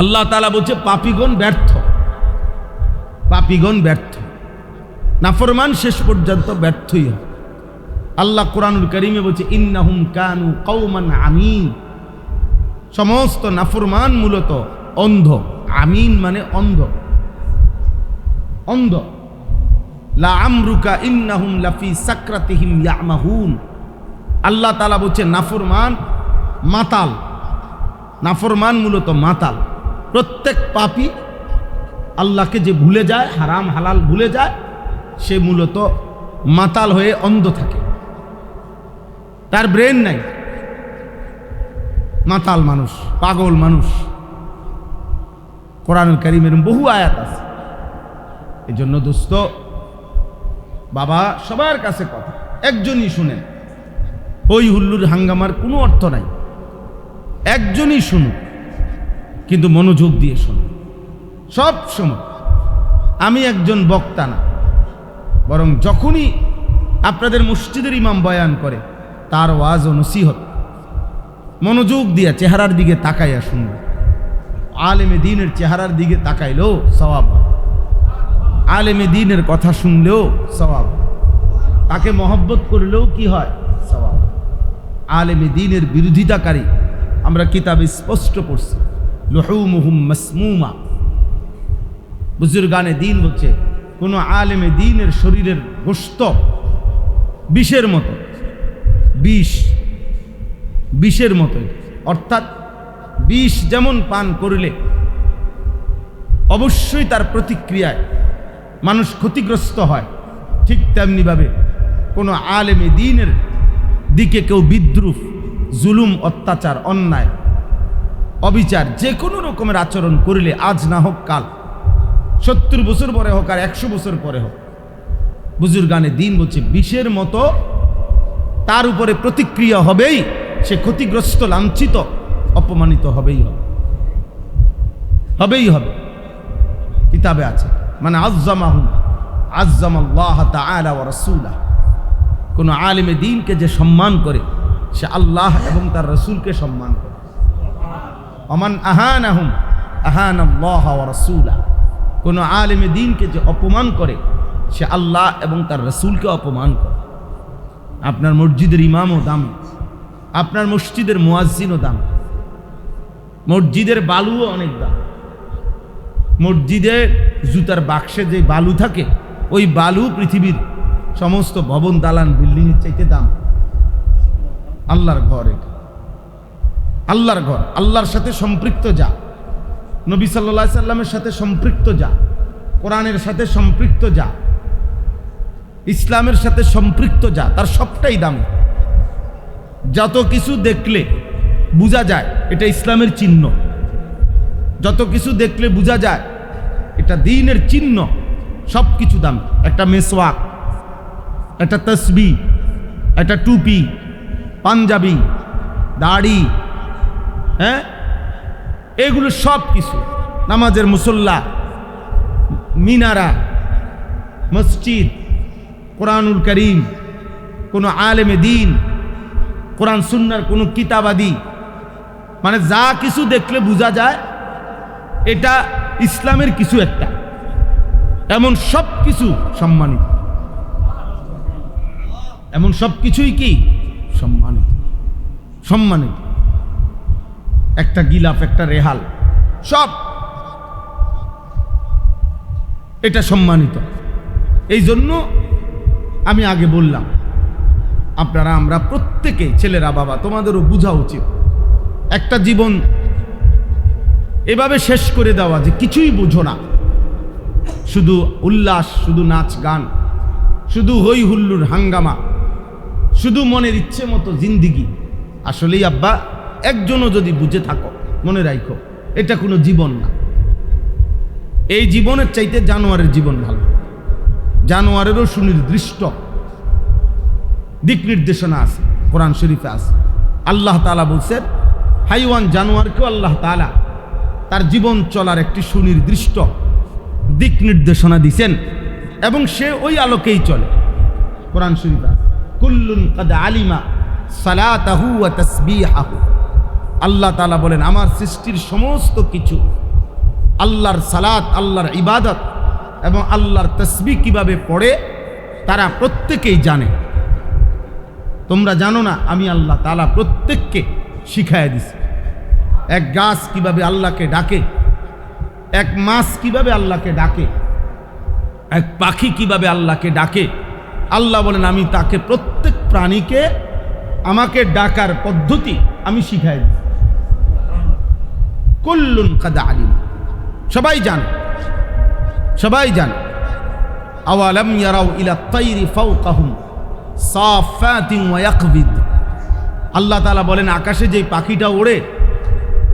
আল্লাহ তাআলা বলছে পাপীগণ ব্যর্থ, পাপীগণ ব্যর্থ। নাফরমান শেষ পর্যন্ত ব্যর্থই হয়। আল্লাহ কোরআনুল কারীমে বলছে ইন্নাহুম কানু কওমান আমিন। সমস্ত নাফরমান মূলত অন্ধ। আমিন মানে অন্ধ, অন্ধ। লা আমরুকা ইন্নাহুম লাফি সাকরাতিহিম ইয়ামাহুন। আল্লাহ তাআলা বলছে নাফরমান মাতাল, নাফরমান মূলত মাতাল। প্রত্যেক পাপী আল্লাহকে যে ভুলে যায়, হারাম হালাল ভুলে যায়, সে মূলত মাতাল হয়ে অন্ধ থাকে, তার ব্রেন নাই, মাতাল মানুষ, পাগল মানুষ। কোরআনুল কারীমের বহু আয়াত আছে। এই জন্য দোস্ত বাবা, সবার কাছে কথা, একজনই শুনেন, হই হুল্লুর হাঙ্গামার কোনো অর্থ নাই। একজনই শুনুন, কিন্তু মনোযোগ দিয়ে শুনুন সব সময়। আমি একজন বক্তা না, বরং যখনই আপনাদের মসজিদের ইমাম বয়ান করে, তার ওয়াজ ও নসিহত মনোযোগ দিয়া চেহারার দিকে তাকাইয়া শুনবে। আলেমে দ্বীনের চেহারার দিকে তাকাইলেও সওয়াব, আলেমে দ্বীনের কথা শুনলেও সওয়াব, তাকে মহব্বত করলেও কি হয়? সওয়াব। আলেমে দ্বীনের বিরোধিতাকারী আমরা কিতাবে স্পষ্ট পড়ছি, লুহুমুহুম মাসমুমা। বুজুর্গানে দ্বীন বলছে, কোন আলেমে দ্বীনের শরীরের গোশত বিষের মতো, বিষের মতো। অর্থাৎ বিষ যেমন পান করলে অবশ্যই তার প্রতিক্রিয়ায় মানুষ ক্ষতিগ্রস্ত হয়, ঠিক তেমনিভাবে কোনো আলেমে দ্বীনের দিকে কেউ বিদ্রুপ, জুলুম, অত্যাচার, অন্যায়, অবিচার যে কোনো রকমের আচরণ করলে, আজ না হোক কাল, 70 বছর পরে হোক আর 100 বছর পরে হোক, বুজুর্গানে দ্বীন বলছে বিষের মতো তার উপরে প্রতিক্রিয়া হবেই। সে ক্ষতিগ্রস্ত, লাঞ্ছিত, অপমানিত হবেই হবে। কিতাবে আছে, মানে আযযামাহু আযযামাল্লাহ তাআলা ওয়া রাসূলাহু। কোন আলেমে দ্বীনকে যে সম্মান করে, সে আল্লাহ এবং তার রাসূলকে সম্মান করে। ওমান আহানাহুম আহানাল্লাহ ওয়া রাসূলাহু। কোন আলেমে দ্বীনকে যে অপমান করে, সে আল্লাহ এবং তার রাসূলকে অপমান করে। আপনার মসজিদের ইমামও দামি, আপনার মসজিদের মুয়াজ্জিনও দাম, মসজিদের বালুও অনেক দাম। মসজিদে জুতার বাক্সে যে বালু থাকে, ওই বালু পৃথিবীর সমস্ত ভবন, দালান, বিল্ডিংয়ের চাইতে দাম। আল্লাহর ঘর, এটা আল্লাহর ঘর, আল্লাহর সাথে সম্পৃক্ত যা, নবী সাল্লাল্লাহু আলাইহি সাল্লামের সাথে সম্পৃক্ত যা, কোরআনের সাথে সম্পৃক্ত যা, ইসলামের সাথে সম্পৃক্ত যা, তার সবটাই দামি। যত কিছু দেখলে বোঝা যায় এটা ইসলামের চিহ্ন, যত কিছু দেখলে বোঝা যায় এটা দ্বীনের চিহ্ন, সব কিছু দাম। একটা মেসওয়াক, একটা তসবিহ, একটা টুপি, পাঞ্জাবি, দাড়ি, হ্যাঁ, এগুলো সব কিছু, নামাজের মুসল্লা, মিনারা, মসজিদ, কোরআনুল কারীম, কোনো আলেমে দ্বীন, কোরআন সুন্নাহর কোনো কিতাবাদি, মানে যা কিছু দেখলে বোঝা যায় এটা ইসলামের কিছু একটা, এমন সব কিছু সম্মানিত, এমন সব কিছুই কি সম্মানিত। একটা গিলাফ, একটা রেহাল, সব এটা সম্মানিত। এই জন্য আমি আগে বললাম, আপনারা, আমরা প্রত্যেকে, ছেলেরা, বাবা, তোমাদেরও বোঝা উচিত, একটা জীবন এভাবে শেষ করে দেওয়া যে কিছুই বোঝো না, শুধু উল্লাস, শুধু নাচ গান, শুধু হই হুল্লুর হাঙ্গামা, শুধু মনের ইচ্ছে মতো জিন্দিগি। আসলেই আব্বা, একজনও যদি বুঝে থাকো, মনে রাখো, এটা কোনো জীবন না। এই জীবনের চাইতে জানোয়ারের জীবন ভালো। জানোয়ারেরও সুনির্দিষ্ট দিক নির্দেশনা আছে, কোরআন শরীফে আছে। আল্লাহ তাআলা বলছেন, হাইওয়ান, জানোয়ারকেও আল্লাহ তাআলা তার জীবন চলার একটি সুনির্দিষ্ট দিক নির্দেশনা দিছেন, এবং সে ওই আলোকেই চলে। কোরআন শরীফে আছে, কুল্লুন কাদ আলিমা সালাতাহু ওয়া তাসবিহাহু। আল্লাহ তাআলা বলেন, আমার সৃষ্টির সমস্ত কিছু আল্লাহর সালাত, আল্লাহর ইবাদত এবং আল্লাহর তাসবিহ কিভাবে পড়ে তারা প্রত্যেকেই জানে। তোমরা জানো না? আমি আল্লাহ তাআলা প্রত্যেককে শিখাইয়া দিছি। এক গাছ কিভাবে আল্লাহকে ডাকে, এক মাছ কিভাবে আল্লাহকে ডাকে, এক পাখি কিভাবে আল্লাহকে ডাকে। আল্লাহ বলেন, আমি তাকে, প্রত্যেক প্রাণীকে আমাকে ডাকার পদ্ধতি আমি শিখাই দিই। কুল্লুন কাদ আলিম, সবাই জানে, সবাই জানে। আওয়ালাম ইয়ারাউ ইলা তাইরি ফাওকাহুম সাফাতিন ওয়া ইয়াকবিদ। আল্লাহ তাআলা বলেন আকাশে যে পাখিটা ওড়ে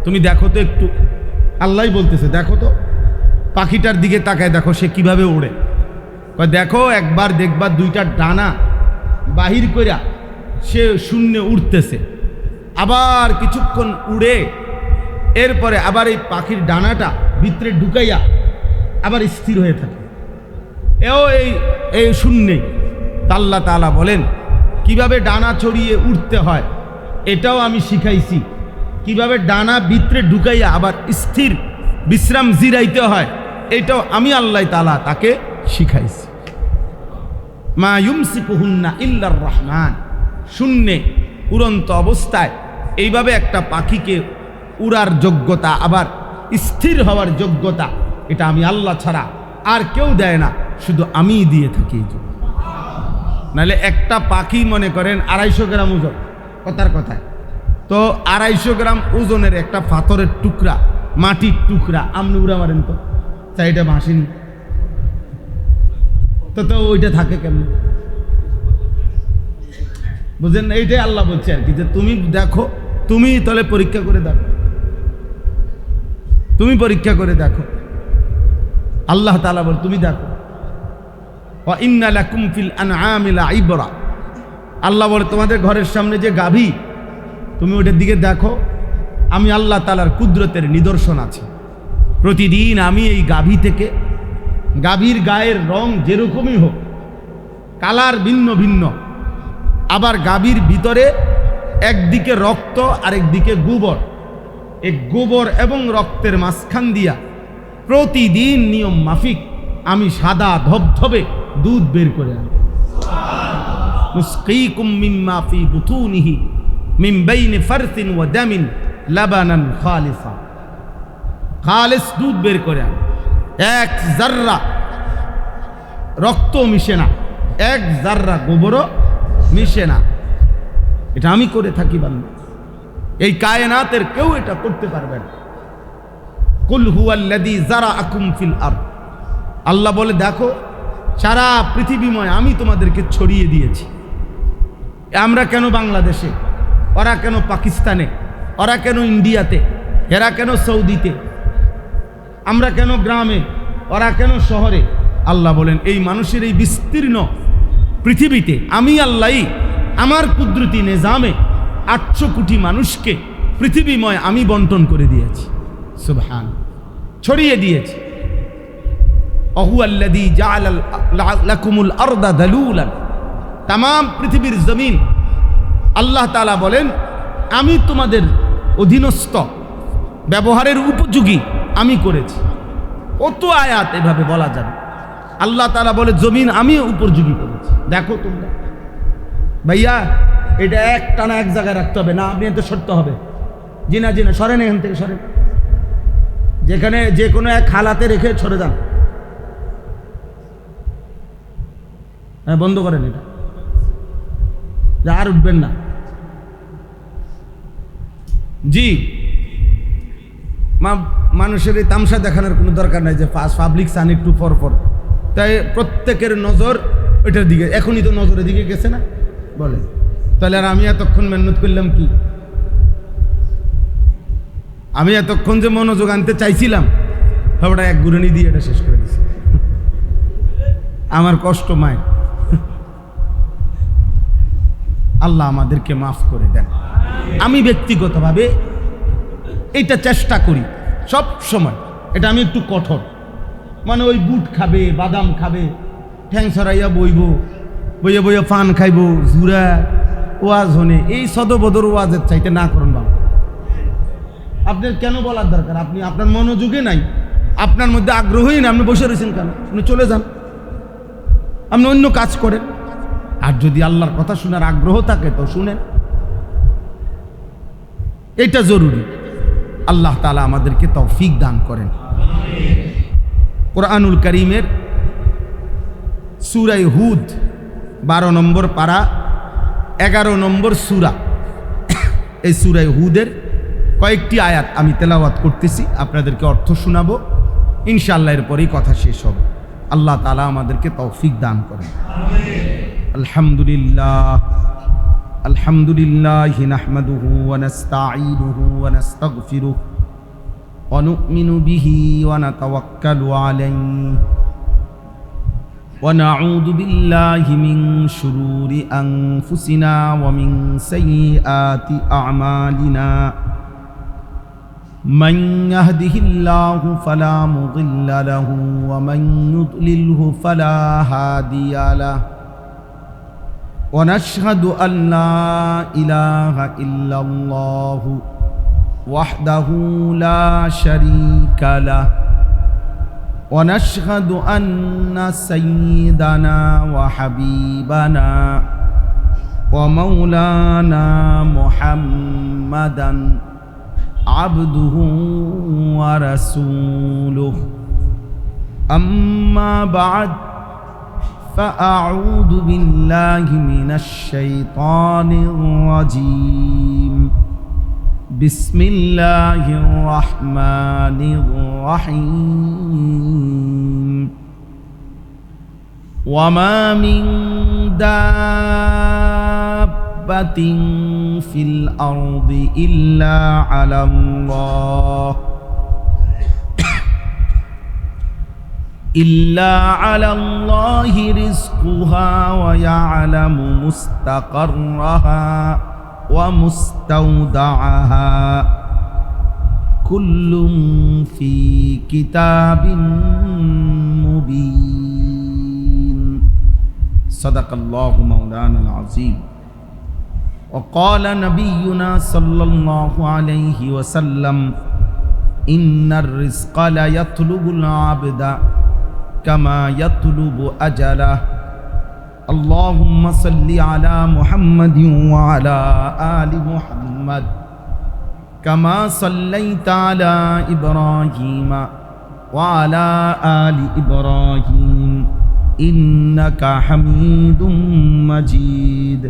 তুমি দেখো তো একটু। আল্লাহই বলতেছে দেখো তো পাখিটার দিকে তাকায় দেখো সে কিভাবে ওড়ে। দেখো একবার দেখবা দুইটা ডানা বাহির কইরা সে শূন্যে উঠতেছে, আবার কিছুক্ষণ উড়ে এরপরে আবার এই পাখির ডানাটা ভিতরে ঢুকাইয়া আবার স্থির হয়ে থাকে। এও এই শূন্যে। আল্লাহ তাআলা বলেন কিভাবে ডানা ছড়িয়ে উঠতে হয় এটাও আমি শিখাইছি, কিভাবে ডানা ভিতরে ঢুকাইয়া আবার স্থির বিশ্রাম জিরাইতে হয় এটাও আমি আল্লাহ তাআলা তাকে শিখাইছি। মা ইউমসিকুহুন্না ইল্লার রহমান, শূন্যে উড়ন্ত অবস্থায় এইভাবে একটা পাখিকে উড়ার যোগ্যতা আবার স্থির হওয়ার যোগ্যতা এটা আমি আল্লাহ ছাড়া আর কেউ দেয় না, শুধু আমিই দিয়ে থাকি। নাহলে একটা পাখি মনে করেন 250 গ্রাম ওজন, কথার কথায় তো 250 গ্রাম ওজনের একটা পাথরের টুকরা, মাটির টুকরা আপনি উড়া মারেন তো তাই এটা ভাসেনি তো ওইটা থাকে কেমন বুঝেন না? এইটাই আল্লাহ বলছে আর কি যে তুমি দেখো, তুমি তাহলে পরীক্ষা করে দেখো, তুমি পরীক্ষা করে দেখো। আল্লাহ তাআলা বল তুমি দেখো। ওয়া ইন্না লাকুম ফিল আনআমি লাইবরা, আল্লাহ বলে তোমাদের ঘরের সামনে যে গাভী তুমি ওটার দিকে দেখো, আমি আল্লাহ তাআলার কুদরতের নিদর্শন আছে। প্রতিদিন আমি এই গাভী থেকে, গাভীর গায়ের রং যেরকমই হোক, কালার ভিন্ন ভিন্ন, আবার গাভীর ভিতরে একদিকে রক্ত আরেকদিকে গোবর, এই গোবর এবং রক্তের মাঝখান দিয়া প্রতিদিন নিয়ম মাফিক আমি সাদা ধবধবে দুধ বের করে আনি। নুসকিকুম মিম্মা ফি বুতুনিহি মিন বাইনি ফারসিন ওয়া দামিন লাবানান খালিসা, খালিস দুধ বের করে আনি, এক জাররা রক্ত মিশে না, এক জাররা গোবরও মিশে না। এটা আমি করে থাকি বান্দা, এই কায়নাতের কেউ এটা করতে পারবে না। কুল হুয়াল্লাযী যারাআকুম ফিল আরদ, আল্লাহ বলে দেখো সারা পৃথিবীময় আমি তোমাদেরকে ছড়িয়ে দিয়েছি। আমরা কেন বাংলাদেশে, ওরা কেন পাকিস্তানে, ওরা কেন ইন্ডিয়াতে, এরা কেন সৌদিতে, আমরা কেন গ্রামে, ওরা কেন শহরে? আল্লাহ বলেন এই মানুষের এই বিস্তীর্ণ পৃথিবীতে আমি আল্লাহই আমার কুদরতি নিজামে 800 কোটি মানুষকে পৃথিবীময় আমি বন্টন করে দিয়েছি। সুবহান, ছড়িয়ে দিয়েছি। অহুয়াল্লাযী জাআলা লাকুমুল আরদা দালুলান, তামাম পৃথিবীর জমিন আল্লাহ তাআলা বলেন আমি তোমাদের অধীনস্থ, ব্যবহারের উপযোগী আমি করেছি। কত আয়াত এভাবে বলা যাবে। আল্লাহ তাআলা বলে জমিন আমি উপযোগী করেছি। দেখো তোমরা ভাইয়া এটা এক টানা এক জায়গায় রাখতে হবে না, আপনি এত সরতে হবে। জি না জি না, সরেন এখান থেকে, সরেন। যেখানে যে কোনো এক হালাতে রেখে সরে যান। হ্যাঁ বন্ধ করেন এটা, আর উঠবেন না। জি মানুষের এই তামসা দেখানোর কোনো দরকার নাই যে পাবলিক সান একটু পর পর, তাই প্রত্যেকের নজর ওইটার দিকে। এখনই তো নজরের দিকে গেছে না বলে, তাহলে আর আমি এতক্ষণ মেহনত করলাম কি? আমি এতক্ষণ যে মনোযোগ আনতে চাইছিলাম সবটা এক গুরুনি দিয়ে এটা শেষ করে দিয়েছি। আমার কষ্ট মায়, আল্লাহ আমাদেরকে মাফ করে দেন। আমি ব্যক্তিগতভাবে এইটা চেষ্টা করি সব সময়, এটা আমি একটু কঠোর, মানে ওই বুট খাবে, বাদাম খাবে, ঠ্যাং ছড়াইয়া বইব, বইয়ে বইয়ে পান খাইব, জুরা ওয়াজ হনে, এই সদবদর ওয়াজের চাইতে না করুন বাবা। আপনার কেন বলার দরকার? আপনি আপনার মনোযোগে নাই, আপনার মধ্যে আগ্রহই না, আপনি বসে রয়েছেন কেন? আপনি চলে যান, আপনি অন্য কাজ করেন। আর যদি আল্লাহর কথা শোনার আগ্রহ থাকে তো শুনেন, এটা জরুরি। আল্লাহ তাআলা আমাদেরকে তৌফিক দান করেন। কোরআনুল কারীমের সূরা হুদ 12 নম্বর পারা 11 নম্বর সূরা, এই সূরা হুদের কয়েকটি আয়াত আমি তেলাওয়াত করতেছি, আপনাদেরকে অর্থ শোনাবো, ইনশাআল্লাহ এরপরেই কথা শেষ হবে। আল্লাহ তাআলা আমাদেরকে তৌফিক দান করেন। আলহামদুলিল্লাহ আলহামদুলিল্লাহি নাহমাদুহু ওয়া নাস্তাঈনুহু ওয়া নাস্তাগফিরুহু ওয়া নু'মিনু বিহি ওয়া নাতাওয়াক্কালু আলাইহি ওয়া নাউযু বিল্লাহি মিন শুরুরি আনফুসিনা ওয়া মিন সাইয়্যাতি আ'মালিনা من يهده الله فلا مضل له ومن يضلله فلا هادي له ونشهد أن لا إله إلا الله وحده لا شريك له ونشهد أن سيدنا وحبيبنا ومولانا محمدا عبده ورسوله أما بعد فأعوذ بالله من الشيطان الرجيم بسم الله الرحمن الرحيم وما من دابة في الأرض إلا على الله رزقها ويعلم مستقرها ومستودعها كل في كتاب مبين صدق الله مولانا العظيم وقال نبينا صلى الله عليه وسلم إن الرزق لا يطلب العبد كما يطلب أجله اللهم صل على محمد وعلى آل محمد كما صليت على إبراهيم وعلى آل إبراهيم إنك حميد مجيد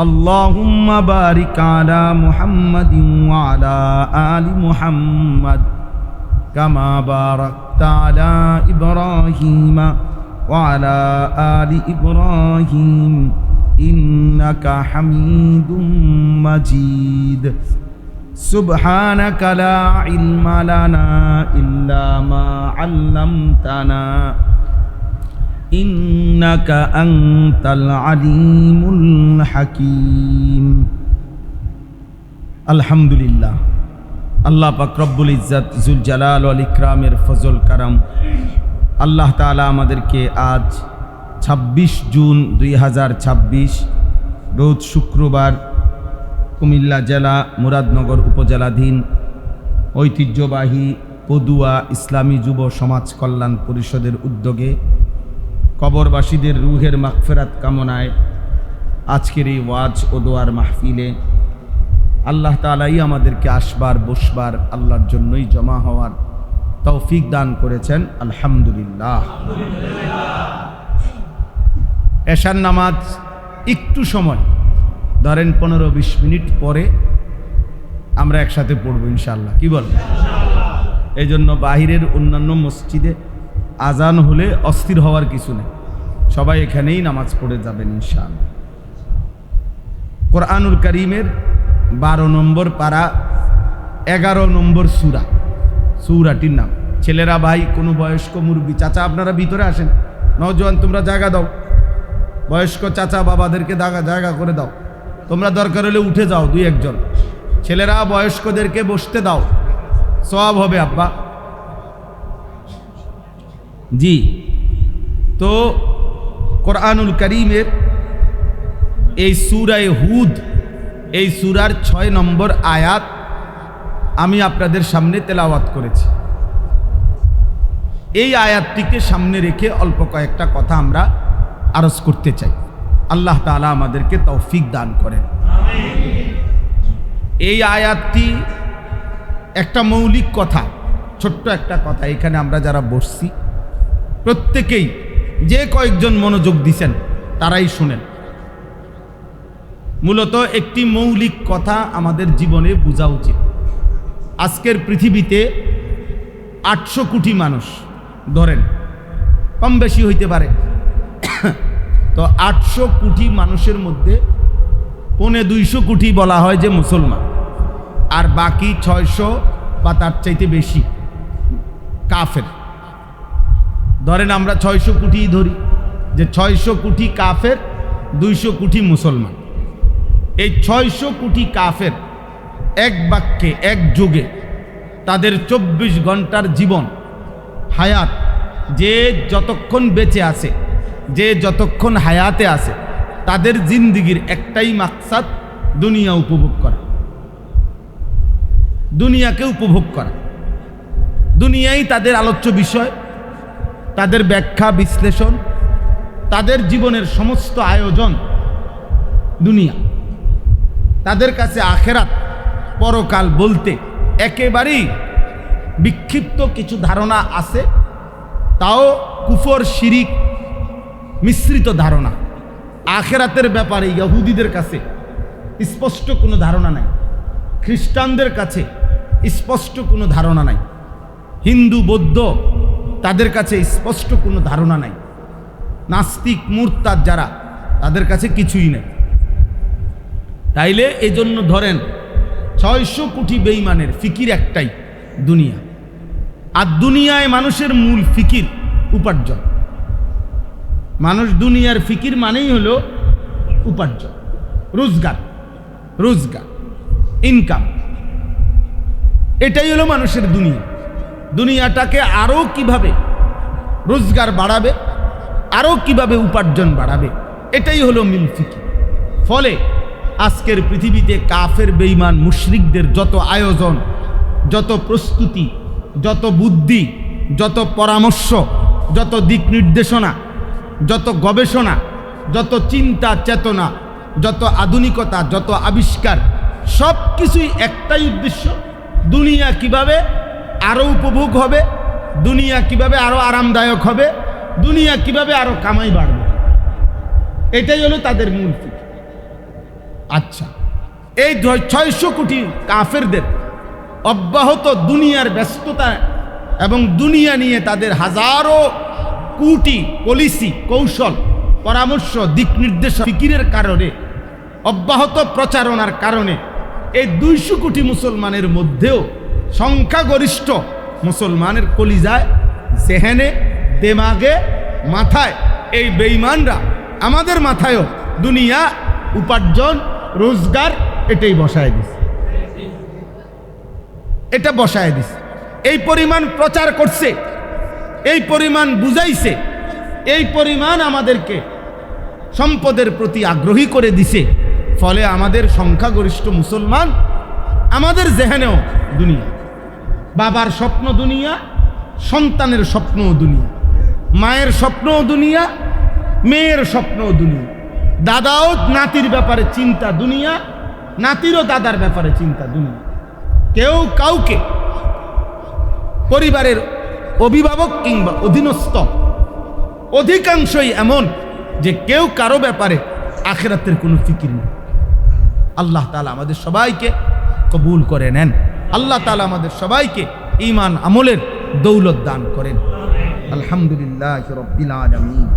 اللهم بارك على محمد وعلى آل محمد كما باركت على إبراهيم وعلى آل إبراهيم إنك حميد مجيد سبحانك لا علم لنا إلا ما علمتنا إنك أنت العليم الحكيم الحمد لله আল্লাহ পাক রব্বুল ইজ্জত জুল জালাল ওয়াল ইকরামের ফজল কারাম আল্লাহ তাআলা আমাদেরকে আজ 26 জুন 2026 রোজ শুক্রবার কুমিল্লা জেলা মুরাদনগর উপজেলাধীন ঐতিহ্যবাহী পদুয়া ইসলামী যুব সমাজ কল্যাণ পরিষদের উদ্যোগে কবরবাসীদের রুহের মাগফিরাত কামনায় আজকের এই ওয়াজ ও দোয়ার মাহফিলে আল্লাহ তাআলাই আমাদেরকে আসবার বসবার আল্লাহর জন্যই জমা হওয়ার তৌফিক দান করেছেন আলহামদুলিল্লাহ। এশার নামাজ একটু সময় ধরেন 15-20 মিনিট পরে আমরা একসাথে পড়ব ইনশাআল্লাহ, কি বল? এই জন্য বাহিরের অন্যান্য মসজিদে আজান হলে অস্থির হওয়ার কিছু নেই, সবাই এখানেই নামাজ পড়ে যাবেন ইনশাআল্লাহ। কোরআনুল কারীমের 12 নম্বর পারা 11 নম্বর সূরা, সূরাটির নাম। ছেলেরা ভাই, কোনো বয়স্ক মুরব্বী চাচা আপনারা ভিতরে আসেন, নওজোয়ান তোমরা জায়গা দাও, বয়স্ক চাচা বাবাদেরকে জায়গা করে দাও, তোমরা দরকার হলে উঠে যাও 2-1 জন। ছেলেরা বয়স্কদেরকে বসতে দাও, সওয়াব হবে আব্বা। জি, তো কোরআনুল কারীমের এই সূরা হুদ, এই সূরার 6 নম্বর আয়াত আমি আপনাদের সামনে তেলাওয়াত করেছি। এই আয়াতটিকে সামনে রেখে অল্প কয়েকটা কথা আমরা আরজ করতে চাই। আল্লাহ তাআলা আমাদেরকে তৌফিক দান করেন। এই আয়াতটি একটা মৌলিক কথা, ছোট্ট একটা কথা। এখানে আমরা যারা বসছি প্রত্যেকেই, যে কয়েকজন মনোযোগ দিছেন তারাই শুনেন। মূলত একটি মৌলিক কথা আমাদের জীবনে বোঝা উচিত। আজকের পৃথিবীতে 800 কোটি মানুষ ধরেন, কম বেশি হইতে পারে। তো 800 কোটি মানুষের মধ্যে 250 কোটি বলা হয় যে মুসলমান, আর বাকি 600 বা তার চাইতে বেশি কাফের। ধরেন আমরা 600 কোটি ধরি, যে 600 কোটি কাফের, 200 কোটি মুসলমান। এই 600 কোটি কাফের এক বাক্যে এক যুগে তাদের 24 ঘন্টার জীবন হায়াত, যে যতক্ষণ বেঁচে আছে, যে যতক্ষণ হায়াতে আছে, তাদের জিন্দিগির একটাই মাকসাদ দুনিয়া উপভোগ করা, দুনিয়াকে উপভোগ করা। দুনিয়াই তাদের আলোচ্য বিষয়, তাদের ব্যাখ্যা বিশ্লেষণ, তাদের জীবনের সমস্ত আয়োজন দুনিয়া। তাদের কাছে আখেরাত পরকাল বলতে একেবারেই বিক্ষিপ্ত কিছু ধারণা আছে, তাও কুফর শিরিক মিশ্রিত ধারণা। আখেরাতের ব্যাপারে ইহুদিদের কাছে স্পষ্ট কোনো ধারণা নাই, খ্রিস্টানদের কাছে স্পষ্ট কোনো ধারণা নাই, হিন্দু বৌদ্ধ তাদের কাছে স্পষ্ট কোনো ধারণা নাই, নাস্তিক মুরতাদ যারা, তাদের কাছে কিছুই নেই। তাইলে এজন্য ধরেন 600 কোটি বেঈমানের ফিকির একটাই, দুনিয়া। আর দুনিয়ায় মানুষের মূল ফিকির উপার্জন। মানুষ দুনিয়ার ফিকির মানেই হলো উপার্জন, রোজগার, রোজগার, ইনকাম। এটাই হলো মানুষের দুনিয়া। দুনিয়াটাকে আরও কিভাবে রোজগার বাড়াবে, আরও কিভাবে উপার্জন বাড়াবে, এটাই হলো মূল ফিকির। ফলে আজকের পৃথিবীতে কাফের বেঈমান মুশরিকদের যত আয়োজন, যত প্রস্তুতি, যত বুদ্ধি, যত পরামর্শ, যত দিক নির্দেশনা, যত গবেষণা, যত চিন্তা চেতনা, যত আধুনিকতা, যত আবিষ্কার, সব কিছুই একটাই উদ্দেশ্য, দুনিয়া কিভাবে আরও উপভোগ হবে, দুনিয়া কিভাবে আরও আরামদায়ক হবে, দুনিয়া কিভাবে আরও কামাই বাড়বে। এটাই হলো তাদের মূল ফিকির। আচ্ছা, এই 600 কোটি কাফেরদের অব্যাহত দুনিয়ার ব্যস্ততা এবং দুনিয়া নিয়ে তাদের হাজারো কোটি পলিসি, কৌশল, পরামর্শ, দিক নির্দেশ, ফিকিরের কারণে, অব্যাহত প্রচারণার কারণে এই 200 কোটি মুসলমানের মধ্যেও সংখ্যাগরিষ্ঠ মুসলমানের কলিজায়, জেহেনে, দেমাগে, মাথায় এই বেঈমানরা আমাদের মাথায়ও দুনিয়া, উপার্জন, রোজগার এটাই বসায় দিছে, এটা বসায় দিছে। এই পরিমাণ প্রচার করছে, এই পরিমাণ বুঝাইছে, এই পরিমাণ আমাদেরকে সম্পদের প্রতি আগ্রহী করে দিছে। ফলে আমাদের সংখ্যাগরিষ্ঠ মুসলমান, আমাদের জেহেনেও দুনিয়া, বাবার স্বপ্ন দুনিয়া, সন্তানের স্বপ্নও দুনিয়া, মায়ের স্বপ্নও দুনিয়া, মেয়ের স্বপ্নও দুনিয়া, দাদাও নাতির ব্যাপারে চিন্তা দুনিয়া, নাতিরও দাদার ব্যাপারে চিন্তা দুনিয়া। কেউ কাউকে, পরিবারের অভিভাবক কিংবা অধীনস্থ অধিকাংশই এমন যে কেউ কারো ব্যাপারে আখিরাতের কোনো ফিকির নেই। আল্লাহ তাআলা আমাদের সবাইকে কবুল করে নেন। আল্লাহ তাআলা আমাদের সবাইকে ঈমান আমলের দৌলত দান করেন। আলহামদুলিল্লাহি রাব্বিল আলামিন।